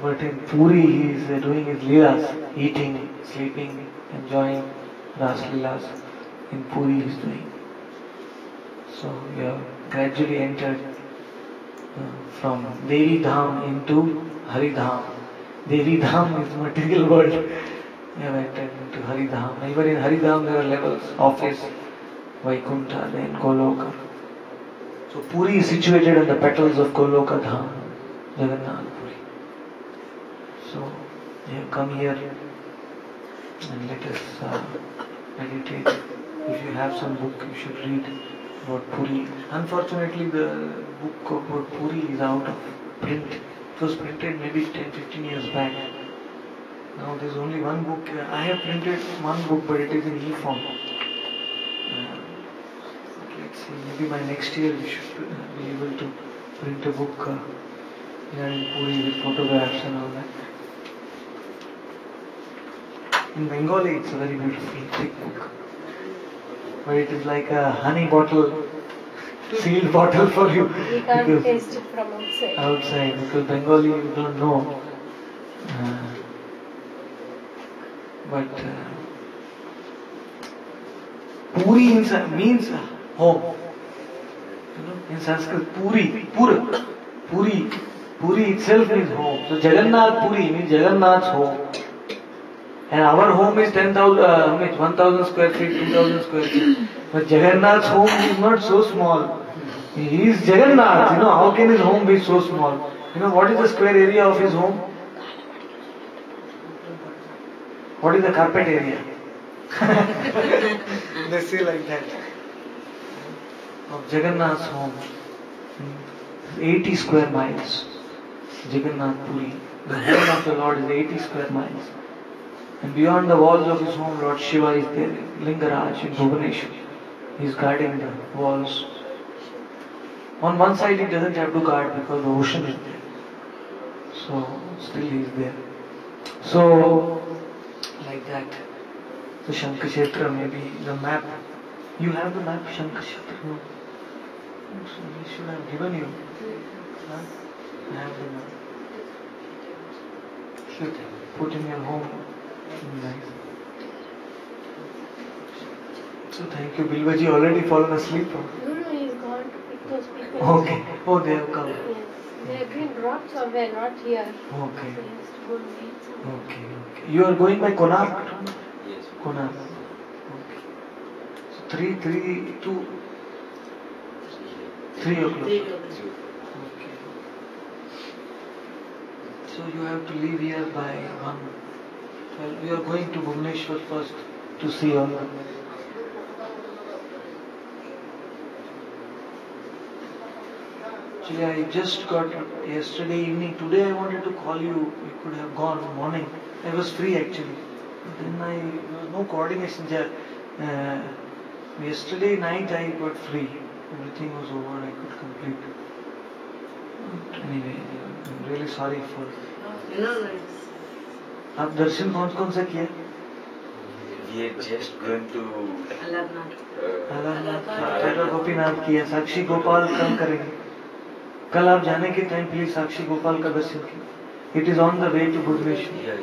Speaker 1: But in Puri, he is doing his leelas, eating, sleeping, enjoying Ras leelas. In Puri, he is doing. So we have gradually entered from Devi Dham into Hari Dham. Devi Dham is the material world. We have entered into Hari Dham. Even in Hari Dham, there are levels: office, Vaikuntha, then Goloka. So Puri is situated on the petals of Goloka Dham, Jagannath Puri. So we have come here and let us meditate. If you have some book, you should read about Puri. Unfortunately, the book about Puri is out of print. It was printed maybe 10-15 years back. Now there is only one book. I have printed one book, but it is in e-form. maybe by next year we should be able to print a book here in Puri with photographs and all that. In Bengali it's a very beautiful thick book. But it is like a honey bottle, sealed bottle for you.
Speaker 4: You can't taste it from outside.
Speaker 1: Outside, because Bengali you don't know. But Puri means home. You know, in Sanskrit, Puri itself means home. So Jagannath Puri means Jagannath's home. And our home is 1,000 square feet, 2,000 square feet. But Jagannath's home is not so small. He is Jagannath. You know, how can his home be so small? You know, what is the square area of his home? What is the carpet area? They say like that. Of Jagannath's home. 80 square miles. Jagannath Puri. The home of the Lord is 80 square miles. And beyond the walls of his home, Lord Shiva is there. Lingaraj in Bhubaneswar. He is guarding the walls. On one side he doesn't have to guard because the ocean is there. So still he is there. So like that. The Shankakshetra, maybe the map. You have the map Shankakshetra? No. So he should have given you. Huh? I have the map. Should put in your home. Nice. So thank you. Bilvaji already fallen asleep?
Speaker 4: No, he's gone to pick those people.
Speaker 1: Okay. Oh, they have come.
Speaker 4: Yes. They have been dropped somewhere, not here.
Speaker 1: Okay.
Speaker 4: So he has to go and wait somewhere.
Speaker 1: Okay. You are going by Konark?
Speaker 3: Yes.
Speaker 1: Konark. Okay. So 3 o'clock. Okay. So you have to leave here by 1. Well, we are going to Bhubaneswar first to see all that. Actually, I just got yesterday evening. Today I wanted to call you. You could have gone morning. I was free actually. Then there was no coordination there. Yesterday night I got free. Everything was over. I could complete. Anyway, I'm really sorry for.
Speaker 6: No.
Speaker 1: आप दर्शन कौन से किए?
Speaker 3: We are just going to
Speaker 1: Alarnath Gopinath किया. साक्षी गोपाल कल करेंगे. कल आप जाने के टाइम प्लीज साक्षी गोपाल का दर्शन कीजिए. It is on the way to Bhubaneswar.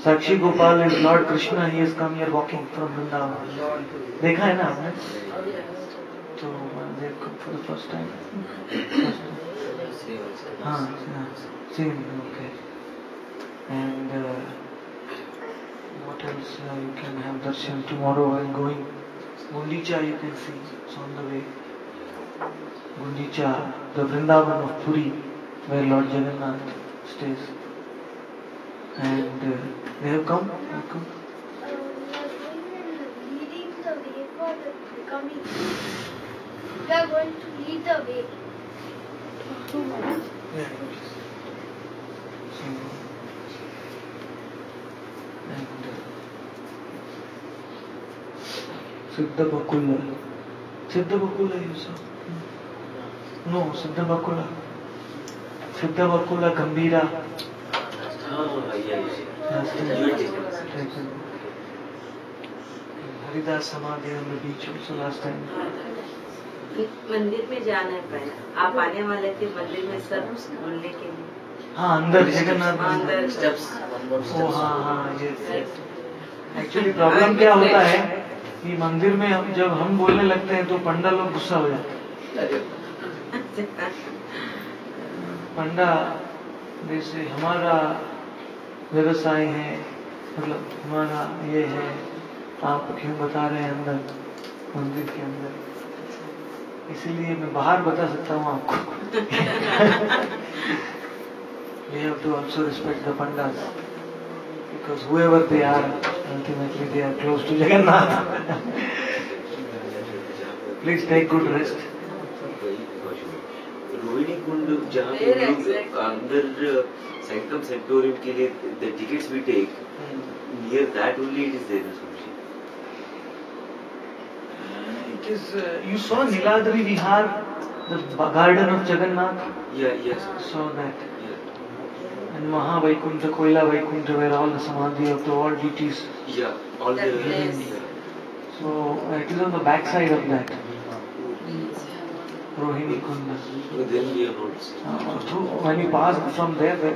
Speaker 1: Sakshi Gopal is Lord Krishna. He has come here walking from Vrindavan. देखा है ना आपने? तो they have come for the first time. हाँ, seen. Okay. And what else? You can have darshan tomorrow while going. Gundicha you can see. It's on the way. Gundicha, the Vrindavan of Puri, where Lord Jagannath stays. And they have come.
Speaker 7: Leading the way for the becoming. We are going to lead the way.
Speaker 1: Yeah. So, and Siddha Bakula you saw? No, Siddha Bakula Gambira. Haridas Samadhi on the beach also last time.
Speaker 6: मंदिर में जाना है पहले. आप आने वाले थे मंदिर में सब बोलने के लिए.
Speaker 1: हाँ अंदर जगन्नाथ
Speaker 6: अंदर
Speaker 2: Steps, one more
Speaker 1: ओ
Speaker 2: steps.
Speaker 1: हाँ yes. Actually प्रॉब्लम क्या होता है कि मंदिर में जब हम बोलने लगते हैं तो पंडा लोग गुस्सा हो जाते हैं. पंडा जैसे हमारा व्यवसाय है, मतलब हमारा ये है, आप क्यों बता रहे हैं अंदर मंदिर के अंदर. इसीलिए मैं बाहर बता सकता हूँ आपको. We have to also respect the pandas because whoever they are, ultimately they are close to Jagannath. Please take good rest.
Speaker 3: Rohini कुंड जहाँ पे हम लोग अंदर सेंटम सेंटोरियम के लिए the tickets we take, near that only it is there.
Speaker 1: It is, you saw Niladri Vihar, the garden of Jagannath?
Speaker 3: Yeah, yes.
Speaker 1: Saw that.
Speaker 3: Yeah.
Speaker 1: And Mahavaikuntha, Koila Vaikunta, where all the samadhi of the all deities.
Speaker 3: Yeah, all
Speaker 6: That
Speaker 3: the.
Speaker 6: place.
Speaker 3: Yeah.
Speaker 1: So it is on the back side of that. Rohini Kunda.
Speaker 3: Then we are not.
Speaker 1: When you pass from there is.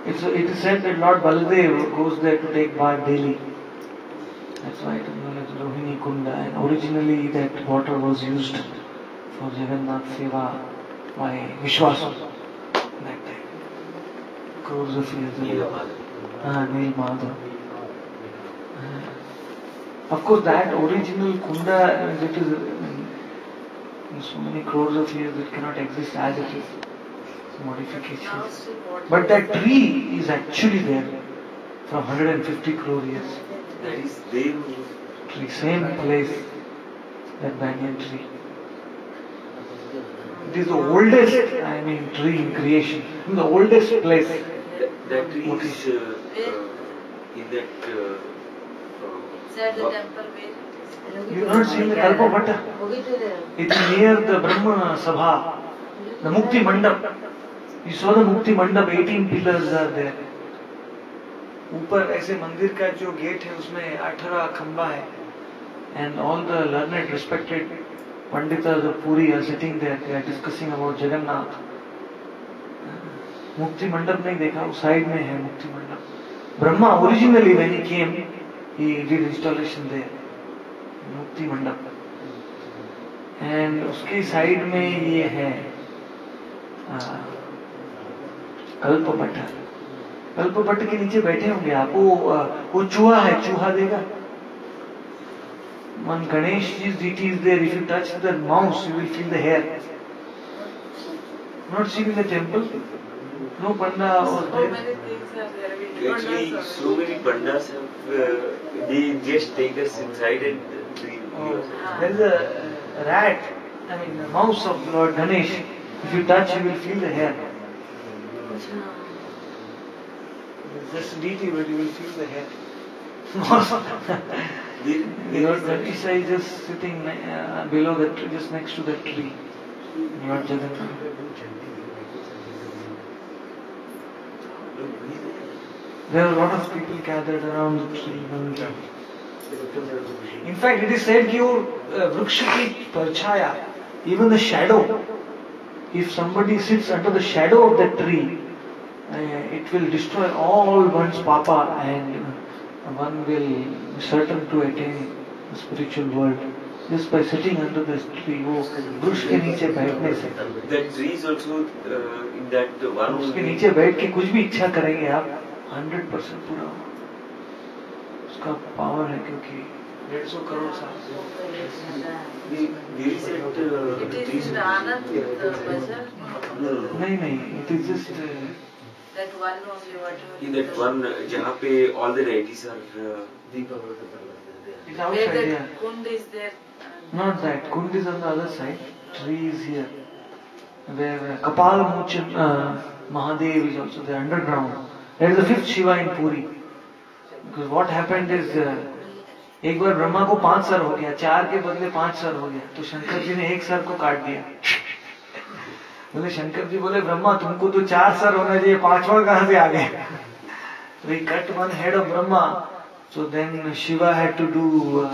Speaker 1: It is said that Lord Baladev goes there to take bath daily. That's why it is known as Rohini Kunda. And originally that water was used for Jagannath Seva by Vishwasu. That time. Crores of years ago. Neel Madhav. Of course, that original Kunda, it is in so many crores of years, it cannot exist as it is. Modifications. But that tree is actually there from 150 crore years.
Speaker 3: That is there.
Speaker 1: Tree, same place, that banyan tree. It is the oldest, tree in creation. The oldest place.
Speaker 3: That tree is in that.
Speaker 6: Inside the temple where?
Speaker 1: You have not seen the Kalpavata? It is near the Brahma Sabha, the Mukti Mandap. You saw the Mukti Mandap, 18 pillars are there. ऊपर ऐसे मंदिर का जो gate है उसमें 18 खंबा है. And all the learned, respected Panditas of Puri are sitting there. They are discussing about Jagannath. Mukti Mandap नहीं देखा, उस साइड में है Mukti Mandap. Brahma originally when he came, he did installation there. Mukti Mandap. And उसके side में ये है कल्पवट. कल्पवट के नीचे बैठे होंगे आप. वो चूहा है, चूहा देगा. When Ganesh is deity is there, if you touch the mouse, you will feel the hair. Not seen in the temple. No Panda was
Speaker 6: So
Speaker 1: there.
Speaker 6: many things are there. We don't
Speaker 3: Actually,
Speaker 6: know
Speaker 3: so many pandas have. They just take us inside and drink.
Speaker 1: There is a rat, a mouse of Lord Ganesh. If you touch, you will feel the hair. Just deity, but you will feel the hair. Lord Ganesh is just sitting below the tree, just next to the tree. Lord Jagannath. There are a lot of people gathered around the tree. In fact, it is said कि वो वृक्ष की परछाया, even the shadow, if somebody sits under the shadow of that tree, it will destroy all one's papa and one will be certain to attain the spiritual world. Just by sitting under this tree, वो वृक्ष के नीचे बैठने से.
Speaker 3: That tree is also in that one.
Speaker 1: उसके नीचे बैठ के कुछ भी इच्छा करेंगे आप, 100% पूरा होगा. उसका पावर है क्योंकि 150 करोड़ साल.
Speaker 3: There is that
Speaker 6: It is in Anand Bazaar.
Speaker 1: नहीं, it is just
Speaker 6: That one only, whatever.
Speaker 3: in that one जहाँ पे all the deities are.
Speaker 1: it's
Speaker 6: Where
Speaker 1: outside
Speaker 6: that
Speaker 1: here.
Speaker 6: kund is there.
Speaker 1: Not that. Kund is on the other side. Tree is here. Where Kapal Mochan Mahadev is also there underground. That is the fifth Shiva in Puri. Because what happened is एक बार ब्रह्मा को 5 sir हो गया, 4 के बदले 5 sir हो गया, तो शंकर जी ने 1 सर को काट दिया. बोले शंकर जी बोले ब्रह्मा तुमको तो 4 सर होना चाहिए, 5वां कहां से आ गया? So he cut one head of Brahma. So then Shiva had to do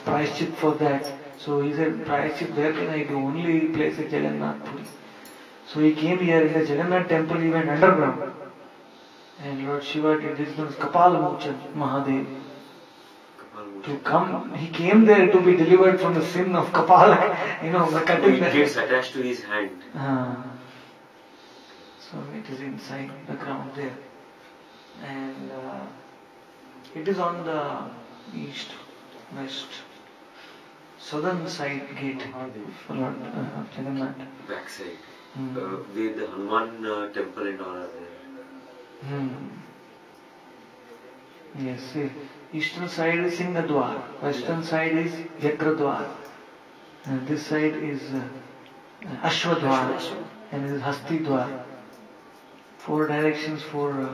Speaker 1: prayashchit for that. So he said, prayashchit where can I do? Only place is Jagannath Puri. So he came here in the Jagannath temple, he went underground. And Lord Shiva did this one, Kapal Mochan Mahadev. To come, he came there to be delivered from the sin of Kapala, the cutting.
Speaker 3: It gets attached to his hand.
Speaker 1: So it is inside the ground there. And it is on the east, west, southern side gate for Lord Jagannath.
Speaker 3: Back side. Where the Hanuman temple and all are there.
Speaker 1: Yes, see. Eastern side is Singadwar, western side is Yagradwar, and this side is Ashwadwar, and this is Hastidwar. 4 directions, 4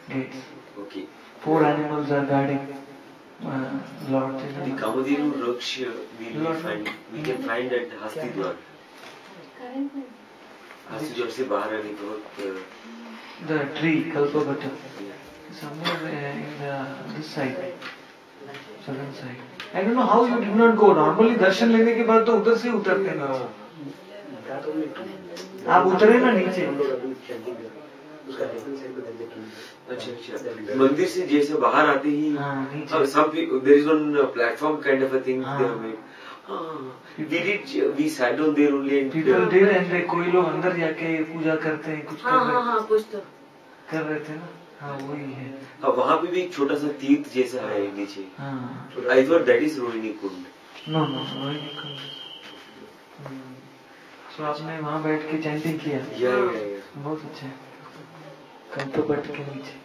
Speaker 1: gates.
Speaker 3: Okay.
Speaker 1: 4 animals are guarding. Lord
Speaker 3: The
Speaker 1: Jagannath.
Speaker 3: Kamadhiru Raksha we can find at Hastidwar. Hastidwar से बाहर आने के वक्त
Speaker 1: The tree, Kalpavata, somewhere in this side, southern side. I don't know how you did not go. Normally दर्शन लेने के बाद तो उधर से उतरते हैं नीचे. आप उतरे ना नीचे.
Speaker 3: अच्छा मंदिर से जैसे बाहर आते ही some there is one platform kind of a thing they have made. We sat down there only and
Speaker 1: people did and they कोई लोग अंदर जाके पूजा करते हैं कुछ कर रहे हैं.
Speaker 6: हाँ कुछ तो
Speaker 1: कर रहे थे ना. हाँ वही है.
Speaker 3: वहाँ पे भी एक छोटा सा तीर्थ जैसा है नीचे. I thought that is Rohini Kund.
Speaker 1: No Rohini Kund. So आपने वहाँ बैठ के चैंटिंग किया. बहुत अच्छा है. कंठपट के नीचे.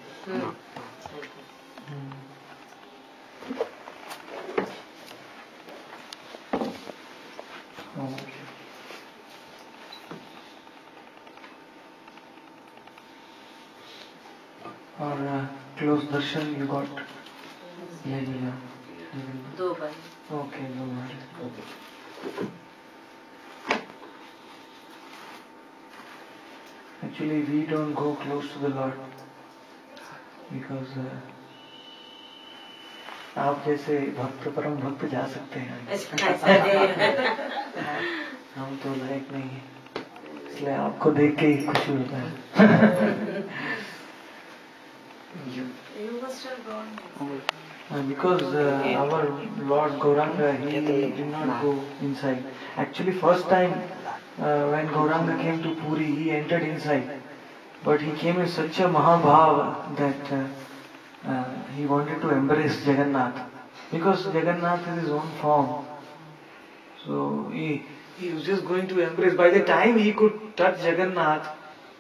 Speaker 1: और क्लोज दर्शन यू गॉट ले लिया
Speaker 6: 2 बार.
Speaker 1: ओके 2 बार. Actually, we don't go close to the Lord because आप जैसे भक्त परम भक्त जा सकते हैं. हम तो लायक नहीं है, इसलिए आपको देख के ही खुशी होता है.
Speaker 6: You must have gone.
Speaker 1: Because our Lord Gauranga, he did not go inside. Actually, first time when Gauranga came to Puri, he entered inside. But he came in such a Mahabhav that he wanted to embrace Jagannath. Because Jagannath is his own form. So he was just going to embrace. By the time he could touch Jagannath,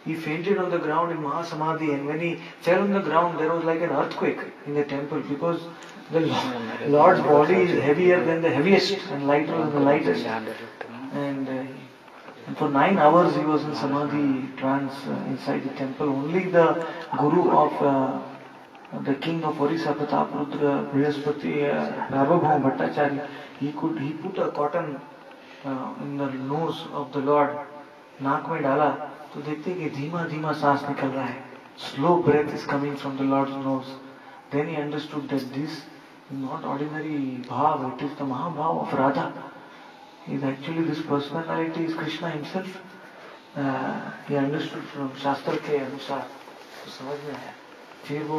Speaker 1: he fainted on the ground in Mahasamadhi, and when he fell on the ground, there was like an earthquake in the temple because the Lord's body is heavier than the heaviest and lighter than the lightest. And for 9 hours he was in Samadhi trance inside the temple. Only the Guru of the king of Orissa, Pratapurudra, Brihaspati, Rabhabhaum Bhattacharya, he put a cotton in the nose of the Lord, नाक में डाला तो देखते कि धीमा धीमा सांस निकल रहा है. Slow breath is coming from the Lord's nose. Then he understood that this is not ordinary bhav, it is the Mahabhav of Radha. Is actually this personality is Krishna himself. He understood from शास्त्र के अनुसार तो समझ में आया. फिर वो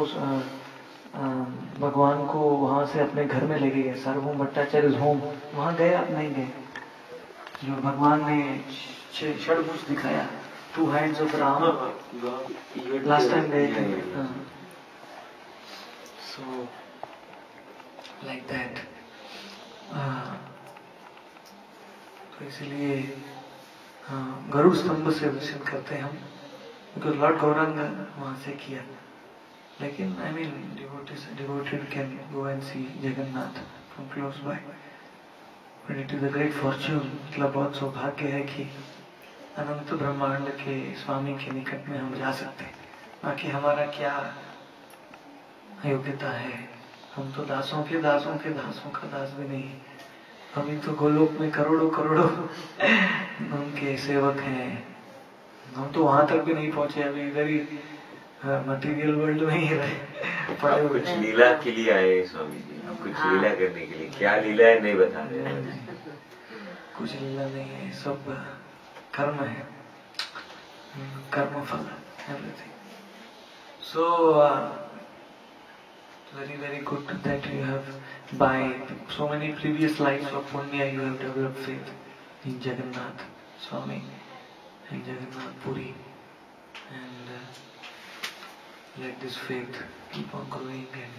Speaker 1: भगवान को वहाँ से अपने घर में लेके गए. सार्वभौम भट्टाचार्य होम वहाँ गए. आप नहीं गए. जो भगवान ने षडभुज दिखाया, 2 hands of Ram. Last time गए थे. So like that. तो इसलिए गरुड़ स्तंभ से दर्शन करते हैं हम. Because Lord Gauranga वहाँ से किया. लेकिन I mean devoted can go and see Jagannath from close by. But it is a great fortune. मतलब बहुत सौभाग्य है कि अनंत ब्रह्मांड के स्वामी के निकट में हम जा सकते हैं. बाकी हमारा क्या योग्यता है. हम तो दासों के का दास भी नहीं. अभी तो गोलोक में करोड़ों उनके सेवक हैं. हम तो वहां तक भी नहीं पहुंचे. अभी इधर ही मटेरियल वर्ल्ड में ही रहे.
Speaker 3: आप कुछ लीला के लिए आए स्वामी जी. आप कुछ लीला करने के लिए. क्या लीला है नहीं बता रहे.
Speaker 1: कुछ लीला नहीं है. सब कर्म है. कर्म फल everything. So very good that you have, by so many previous lives of punya, you have developed faith in Jagannath Swami and Jagannath Puri, and let this faith keep on growing and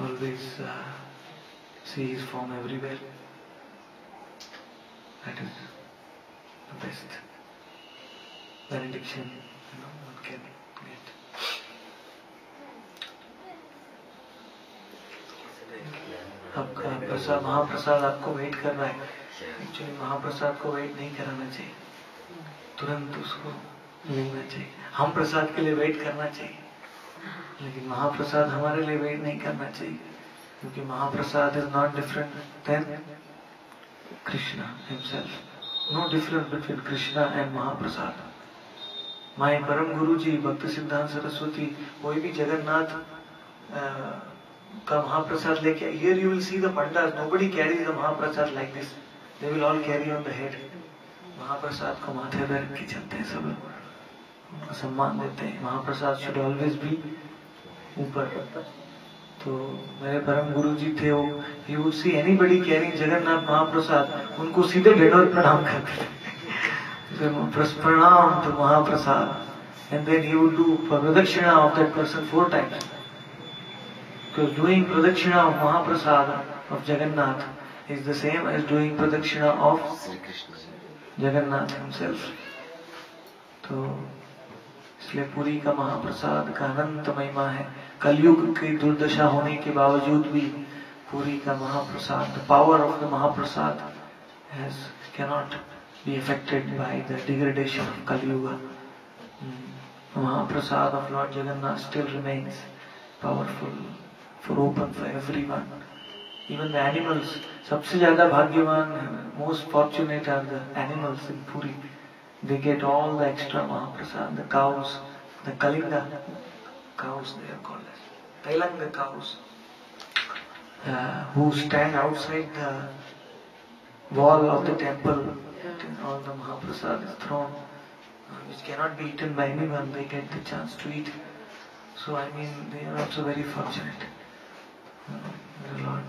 Speaker 1: always see his form everywhere. That is the best benediction one can get. आपका प्रसाद, महाप्रसाद आपको wait कर रहा है. Actually महाप्रसाद को wait नहीं कराना चाहिए. तुरंत उसको लेना चाहिए. हम प्रसाद के लिए वेट करना चाहिए, लेकिन महाप्रसाद हमारे लिए वेट नहीं करना चाहिए. क्योंकि महाप्रसाद is not different than Krishna himself. No difference between Krishna and Mahaprasad. My Param Guruji, Bhakti Siddhanta Saraswati, कोई भी जगन्नाथ का महाप्रसाद लेके, here you will see the pandas, nobody carries the महाप्रसाद like this. They will all carry on the head. महाप्रसाद को माथे पे रख के चलते हैं सब लोग, उनको सम्मान देते हैं. महाप्रसाद should always be ऊपर. तो मेरे परम गुरु जी थे, वो he would see anybody carrying Jagannath महाप्रसाद, उनको सीधे दंडवत प्रणाम करते थे. प्रणाम to महाप्रसाद, and then he would do pradakshina of that person 4 times. Because doing pradakshina of Mahaprasad of Jagannath is the same as doing pradakshina of Jagannath himself. तो इसलिए पुरी का महाप्रसाद का अनंत महिमा है. कलयुग की दुर्दशा होने के बावजूद भी पुरी का महाप्रसाद, the power of the महाप्रसाद cannot be affected by the degradation of Kali Yuga. Mahaprasad of Lord Jagannath still remains powerful, for open for everyone. Even the animals, सबसे ज़्यादा भाग्यवान, most fortunate are the animals in Puri. They get all the extra Mahaprasad. The cows, the Kalinga cows, they are called as Tailanga cows, who stand outside the wall of the temple. All the Mahaprasad is thrown, which cannot be eaten by anyone. They get the chance to eat. So I mean, they are also very fortunate. The Lord.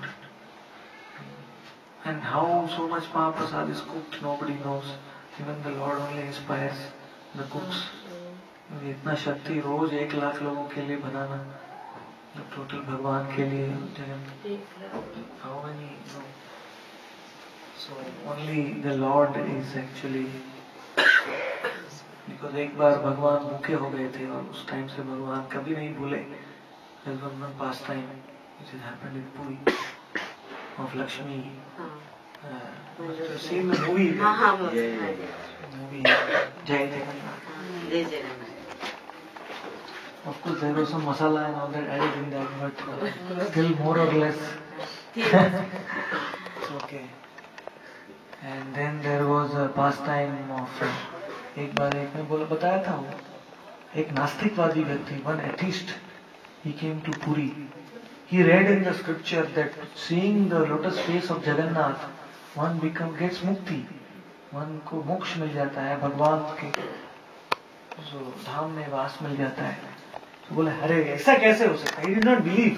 Speaker 1: And how so much Mahaprasad is cooked, nobody knows. Even the Lord only inspires the cooks. इतना शक्ति रोज 1 लाख लोगों के लिए बनाना, total भगवान के लिए Jagan. How many? No. So only the Lord is actually, because एक बार भगवान भूखे हो गए थे और उस टाइम से भगवान कभी नहीं भूले. There's one pastime which has happened in Puri of Lakshmi. Must have seen the movie. Movie Jai Jagannath. Of course, there was some masala and all that added in that, but still more or less it's okay. And then there was a pastime of एक बार एक मैं बोला बताया था वो एक नास्तिकवादी व्यक्ति, one atheist, he came to Puri. He read in the scripture that seeing the lotus face of Jagannath, one gets mukti, one को मोक्ष मिल जाता है, भगवान के जो धाम में वास मिल जाता है. तो बोले अरे ऐसा कैसे हो सकता है? He did not believe.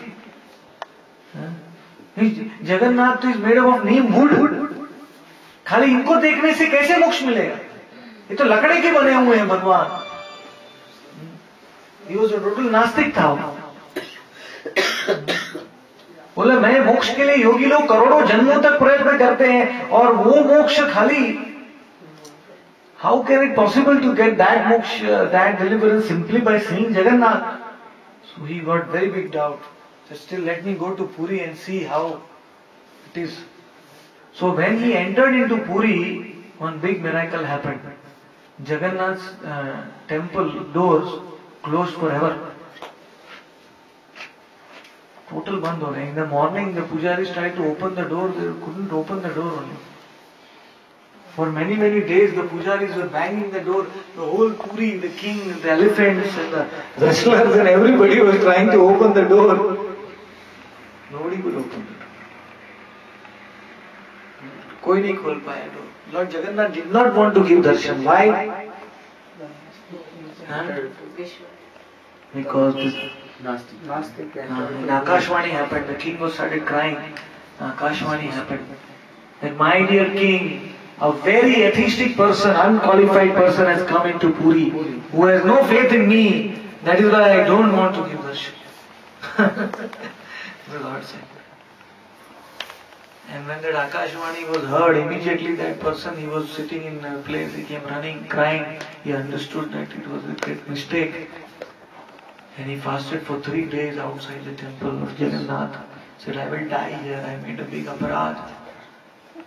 Speaker 1: Jagannath is made up of neem wood. खाली इनको देखने से कैसे मोक्ष मिलेगा? ये तो लकड़े के बने हुए हैं भगवान. He was a total नास्तिक था. बोले मैं मोक्ष के लिए योगी लोग करोड़ों जन्मों तक प्रयत्न करते हैं और वो मोक्ष खाली, how can it possible to get that moksha, that deliverance simply by seeing Jagannath? So he got very big doubt. So still let me go to Puri and see how it is. So when he entered into Puri, one big miracle happened. Jagannath's temple doors closed forever. Total band ho gaye. In the morning, the pujaris tried to open the door, they couldn't open the door only. For many days, the pujaris were banging the door. The whole Puri, the king, the elephants, and the wrestlers, and everybody was trying to open the door. Nobody could open it. कोई नहीं खोल पाया door. Lord Jagannath did not want to give darshan. Why? Because this in Akashvani happened. The king was started crying. Akashvani happened. That my dear king, a very atheistic person, unqualified person has come into Puri, who has no faith in me. That is why I don't want to give darshan. The Lord said. And when that Akashvani was heard, immediately that person, he was sitting in a place, he came running, crying. He understood that it was a great mistake. And he fasted for 3 days outside the temple of Jagannath. Said, I will die here, I made a big aparad,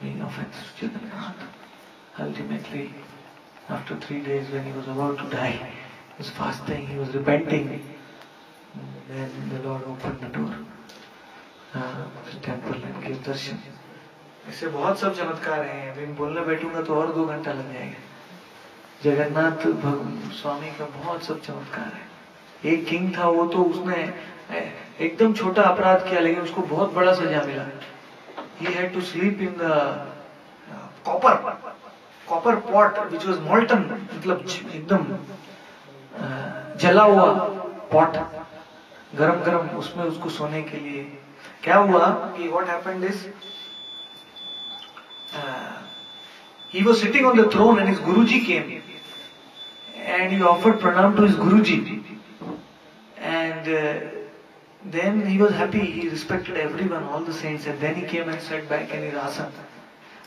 Speaker 1: being offensive to Jagannath. Ultimately, after 3 days when he was about to die, he was fasting, he was repenting. Then the Lord opened the door. Temple and give darshan. ऐसे बहुत सब चमत्कार हैं, अभी बोलने बैठूंगा तो और 2 घंटा लग जाएगा। जगन्नाथ स्वामी का बहुत सब चमत्कार है। एक किंग था, वो तो उसने एकदम छोटा अपराध किया लेकिन उसको बहुत बड़ा सजा मिला। He had to sleep in the copper pot which was molten, मतलब एकदम जला हुआ पॉट, गरम गरम, उसमें उसको सोने के लिए। क्या हुआ कि what happened is he was sitting on the throne and his Guruji came and he offered pranam to his Guruji, and then he was happy, he respected everyone, all the saints, and then he came and sat back in his asana.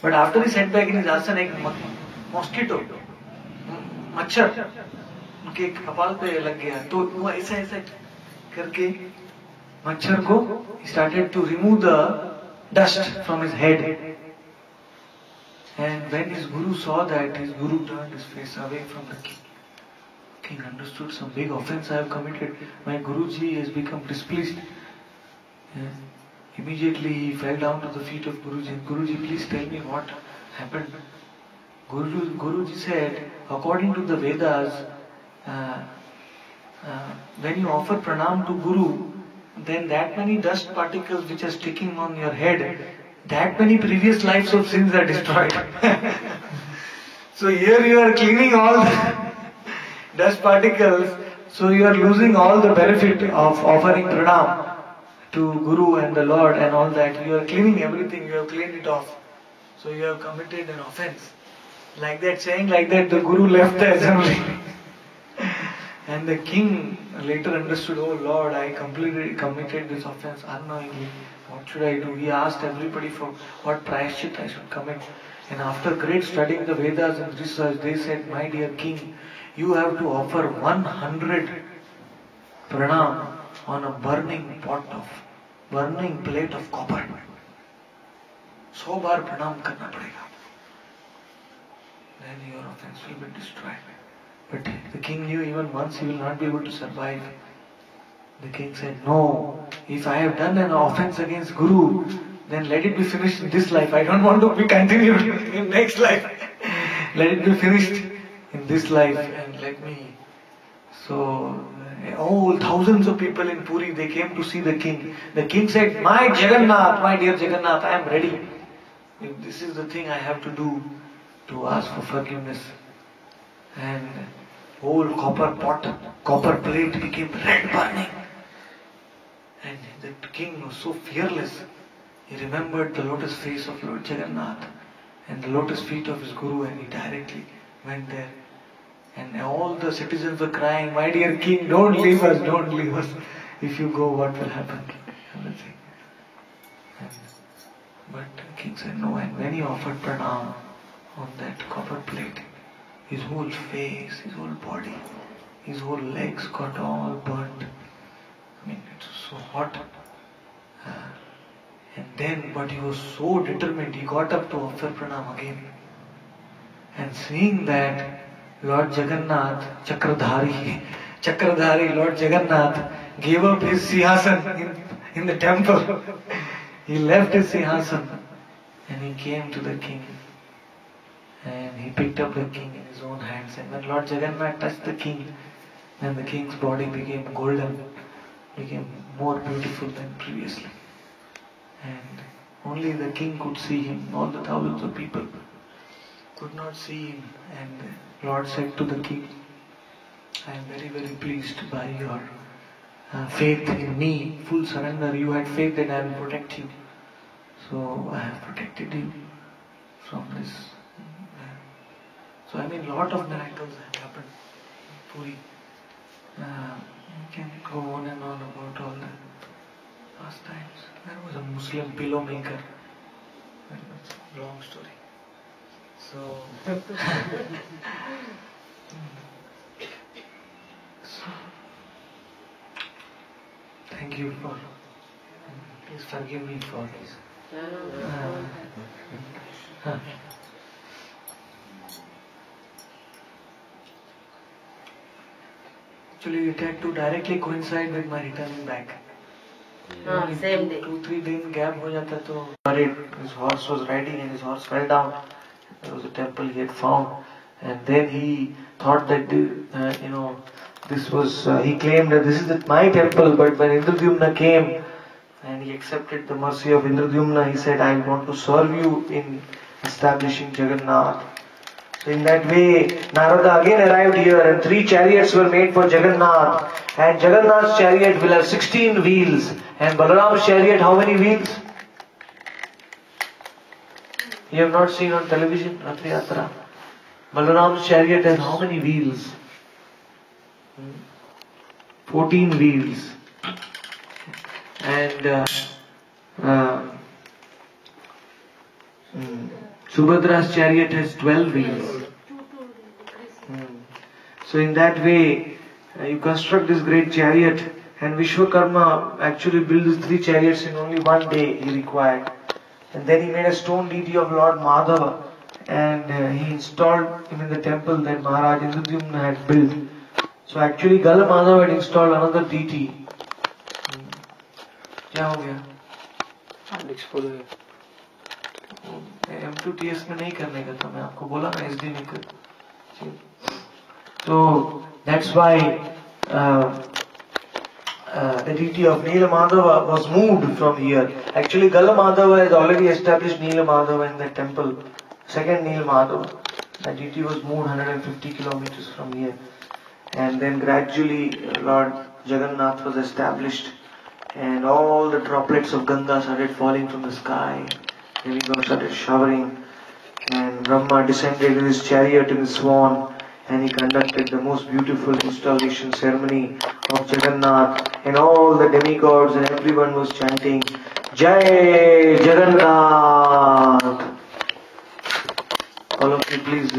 Speaker 1: But after he sat back in his asana, एक mosquito, मच्छर उनके कपाल पे लग गया, तो वो ऐसा ऐसा करके मच्छर को he started to remove the dust from his head. And when his guru saw that, his guru turned his face away from the king. King understood, some big offense I have committed. My Guruji has become displeased. And immediately he fell down to the feet of Guruji. Guruji, please tell me what happened. Guruji said, according to the Vedas, when you offer pranam to Guru, then that many dust particles which are sticking on your head, that many previous lives of sins are destroyed. So here you are cleaning all the dust particles, so you are losing all the benefit of offering pranam to Guru and the Lord and all that. You are cleaning everything, you have cleaned it off. So you have committed an offense. Like that, saying like that, the Guru left the assembly. And the king later understood, oh Lord, I committed this offense unknowingly. What should I do? He asked everybody for what prayashchit I should commit. And after great studying the Vedas and research, they said, my dear king, you have to offer 100 pranam on a burning plate of copper. 100 बार प्रणाम करना पड़ेगा. Then your offense will be destroyed. But the king knew even once he will not be able to survive. The king said, no, if I have done an offense against Guru, then let it be finished in this life. I don't want to be continued in next life. Let it be finished in this life and let me. So, thousands of people in Puri, they came to see the king. The king said, my Jagannath, my dear Jagannath, I am ready. If this is the thing I have to do to ask for forgiveness. And whole copper plate became red burning. And the king was so fearless. He remembered the lotus face of Lord Jagannath and the lotus feet of his Guru, and he directly went there. And all the citizens were crying, my dear king, don't leave us, don't leave us. If you go, what will happen? But the king said no, and when he offered pranam on that copper plate, his whole face, his whole body, his whole legs got all burnt. I mean, it was so hot. But he was so determined, he got up to offer pranam again. And seeing that, Lord Jagannath, Chakradhari Lord Jagannath gave up his sihasan in the temple. He left his sihasan and he came to the king. And he picked up the king in his own hands. And when Lord Jagannath touched the king, then the king's body became golden, became more beautiful than previously. And only the king could see him. All the thousands of people could not see him. And the Lord said to the king, I am very, very pleased by your faith in me, full surrender. You had faith that I will protect you. So I have protected you from this. So lot of miracles have happened in Puri. You can go on and on about all the pastimes. There was a Muslim pillow maker. That's a long story. So thank you for. Please forgive me for this. Actually, it had to directly coincide with my returning back.
Speaker 6: Same day.
Speaker 1: 2-3 दिन gap हो जाता तो worried. His horse was riding and his horse fell down. There was a temple he had found, and then he thought that this was he claimed that this is my temple. But when Indradyumna came and he accepted the mercy of Indradyumna, he said, I want to serve you in establishing Jagannath. So in that way, Narada again arrived here and 3 chariots were made for Jagannath. And Jagannath's chariot will have 16 wheels. And Balaram's chariot, how many wheels? You have not seen on television, Rath Yatra. Balaram's chariot has how many wheels? 14 wheels. And Subhadra's chariot has 12 wheels. So in that way, you construct this great chariot, and Vishwakarma actually built these 3 chariots in only one day he required. And then he made a stone deity of Lord Madhava, and he installed him in the temple that Maharaj Indradyumna had built. So actually Gala Madhava had installed another deity. क्या हो गया? M2TS में नहीं करने का था, मैं आपको बोला ना SDV कर. So that's why the deity of Neela Madhava was moved from here. Actually Gala Madhava has already established Neela Madhava in the temple. Second Neela Madhava. The deity was moved 150 kilometers from here. And then gradually Lord Jagannath was established. And all the droplets of Ganga started falling from the sky. And he started showering. And Brahma descended in his chariot in his swan. And he conducted the most beautiful installation ceremony of Jagannath. And all the demigods and everyone was chanting, Jai Jagannath. All of you please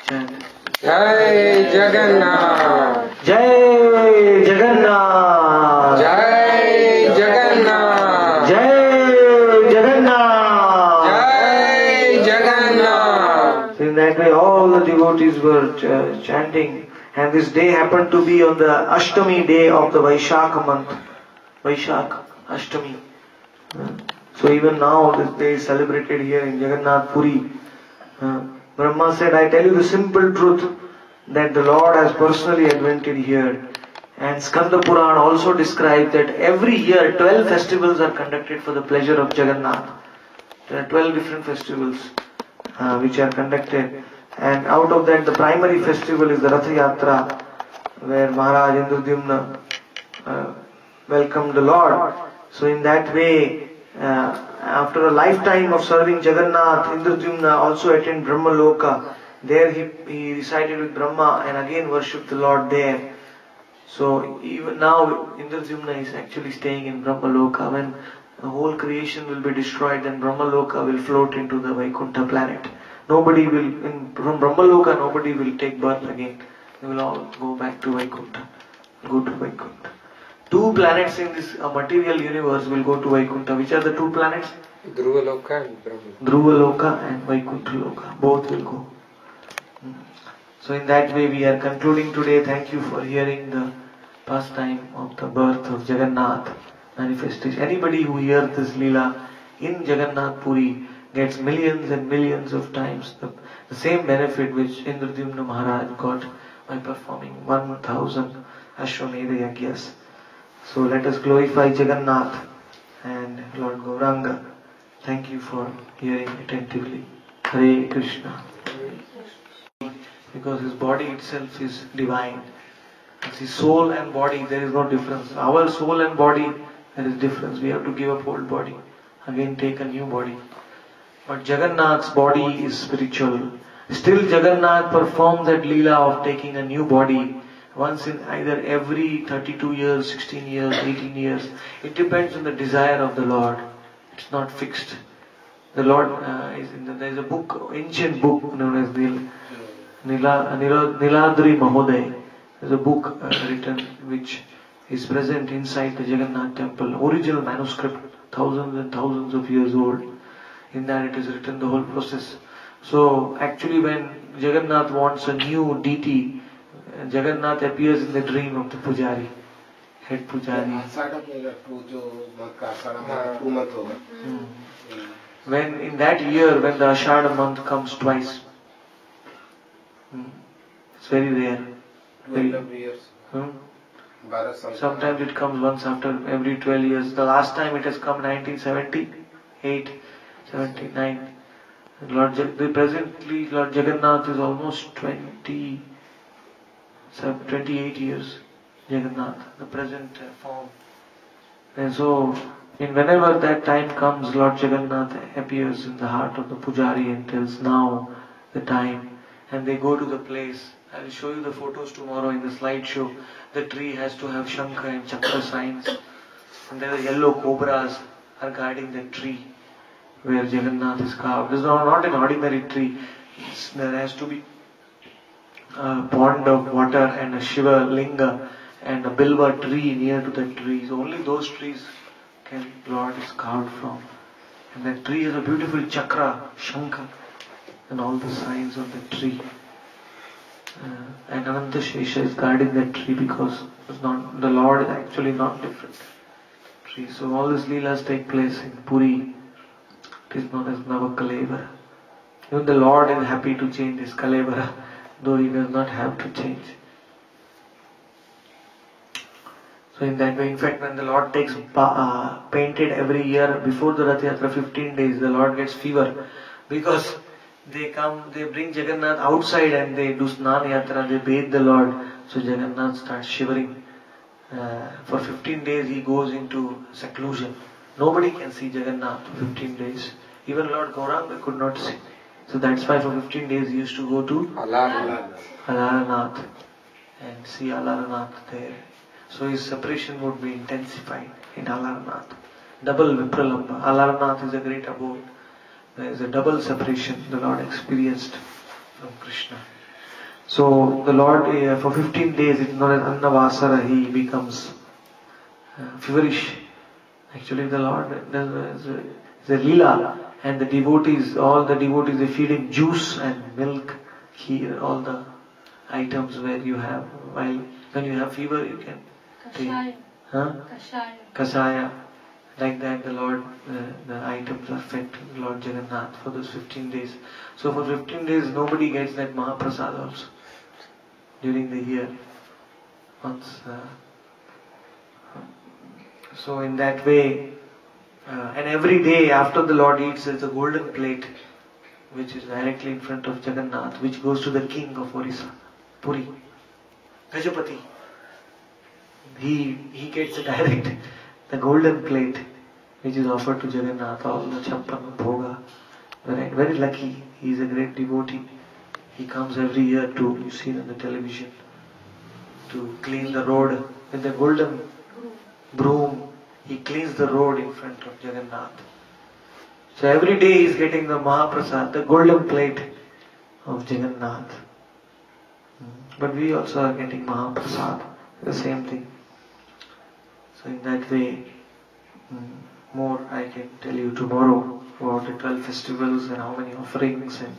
Speaker 1: chant.
Speaker 5: Jai Jagannath.
Speaker 1: Jai Jagannath.
Speaker 5: Jai Jagannath.
Speaker 1: Jai Jagannath.
Speaker 5: Jai Jagannath.
Speaker 1: So in that way all the devotees were chanting, and this day happened to be on the Ashtami day of the Vaishakha month. Vaishakha Ashtami. So even now this day is celebrated here in Jagannath Puri. Brahma said, I tell you the simple truth that the Lord has personally advented here. And Skanda Purana also describes that every year 12 festivals are conducted for the pleasure of Jagannath. There are 12 different festivals which are conducted. And out of that the primary festival is the Rath Yatra, where Maharaj Indradyumna welcomed the Lord. So in that way, after a lifetime of serving Jagannath, Indradyumna also attained Brahma Loka. There he resided with Brahma and again worshipped the Lord there. So even now Indradyumna is actually staying in Brahma Loka. When the whole creation will be destroyed, then Brahma Loka will float into the Vaikuntha planet. Nobody will, from Brahma Loka, nobody will take birth again. They will all go back to Vaikuntha, go to Vaikuntha. 2 planets in this material universe will go to Vaikuntha. Which are the 2 planets?
Speaker 5: Dhruva Loka and Brahma.
Speaker 1: Dhruva Loka and Vaikuntha Loka. Both will go. So in that way we are concluding today. Thank you for hearing the pastime of the birth of Jagannath manifestation. Anybody who hears this Leela in Jagannath Puri gets millions and millions of times the same benefit which Indradyumna Maharaj got by performing 1000 Ashwamedha Yagyas. So let us glorify Jagannath and Lord Gauranga. Thank you for hearing attentively. Hare Krishna. Because his body itself is divine. It's his soul and body, there is no difference. Our soul and body, there is difference. We have to give up old body, again take a new body. But Jagannath's body is spiritual. Still Jagannath performs that Leela of taking a new body once in either every 32 years, 16 years, 18 years. It depends on the desire of the Lord. It's not fixed. The Lord there is a book, ancient book known as the Niladri Mahoday. There is a book written which is present inside the Jagannath temple. Original manuscript, thousands and thousands of years old. In that it is written the whole process. So actually when Jagannath wants a new deity, Jagannath appears in the dream of the Pujari. head pujari.
Speaker 8: आषाढ़ में जो month का आषाढ़ में 2 month होगा.
Speaker 1: When in that year, when the Ashada month comes twice, it's very rare.
Speaker 8: 12 years. 12 साल.
Speaker 1: Sometimes it comes once after every 12 years. The last time it has come 1978, 79. Presently Lord Jagannath is almost 28 years. Jagannath, the present form. And so, whenever that time comes, Lord Jagannath appears in the heart of the pujari and tells now the time. And they go to the place. I will show you the photos tomorrow in the slideshow. The tree has to have shankha and chakra signs. And there are yellow cobras are guarding the tree where Jagannath is carved. This is not an ordinary tree. There has to be a pond of water and a Shiva linga and a bilva tree near to the tree. So only those trees can Lord is carved from. And that tree has a beautiful chakra, shankha, and all the signs of the tree. And Ananta Shesha is guarding that tree because the Lord is actually not different tree. So all these leelas take place in Puri. It is known as Navakalevara. Even the Lord is happy to change his Kalevara, though he does not have to change. So in that way, in fact, when the Lord takes painted every year before the Rath Yatra 15 days, the Lord gets fever because they bring Jagannath outside and they do Snan Yatra, they bathe the Lord. So Jagannath starts shivering. For 15 days he goes into seclusion. Nobody can see Jagannath for 15 days. Even Lord Gauranga could not see. So that's why for 15 days he used to go to Alaranath and see Alaranath there. So his separation would be intensified in Alaranath. Double Vipralamba. Alaranath is a great abode. There is a double separation the Lord experienced from Krishna. So the Lord, for 15 days, it's known as Annavasara, he becomes feverish. Actually the Lord is a lila, and all the devotees, they feed him juice and milk, kheer, all the items where you have, when you have fever you can take. Kasaya. Like that the Lord, the items are fed to Lord Jagannath for those 15 days. So for 15 days nobody gets that Mahaprasad also during the year. So in that way, and every day after the Lord eats, there's a golden plate which is directly in front of Jagannath, which goes to the king of Orissa, Puri, Gajapati. He gets the golden plate which is offered to Jagannath, all the champan, bhoga. Very lucky, he is a great devotee. He comes every year to, you see on the television, to clean the road with the golden broom. He cleans the road in front of Jagannath. So every day he is getting the Mahaprasad, the golden plate of Jagannath. But we also are getting Mahaprasad, the same thing. So in that way, more I can tell you tomorrow about the 12 festivals and how many offerings and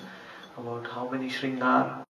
Speaker 1: about how many Shringar.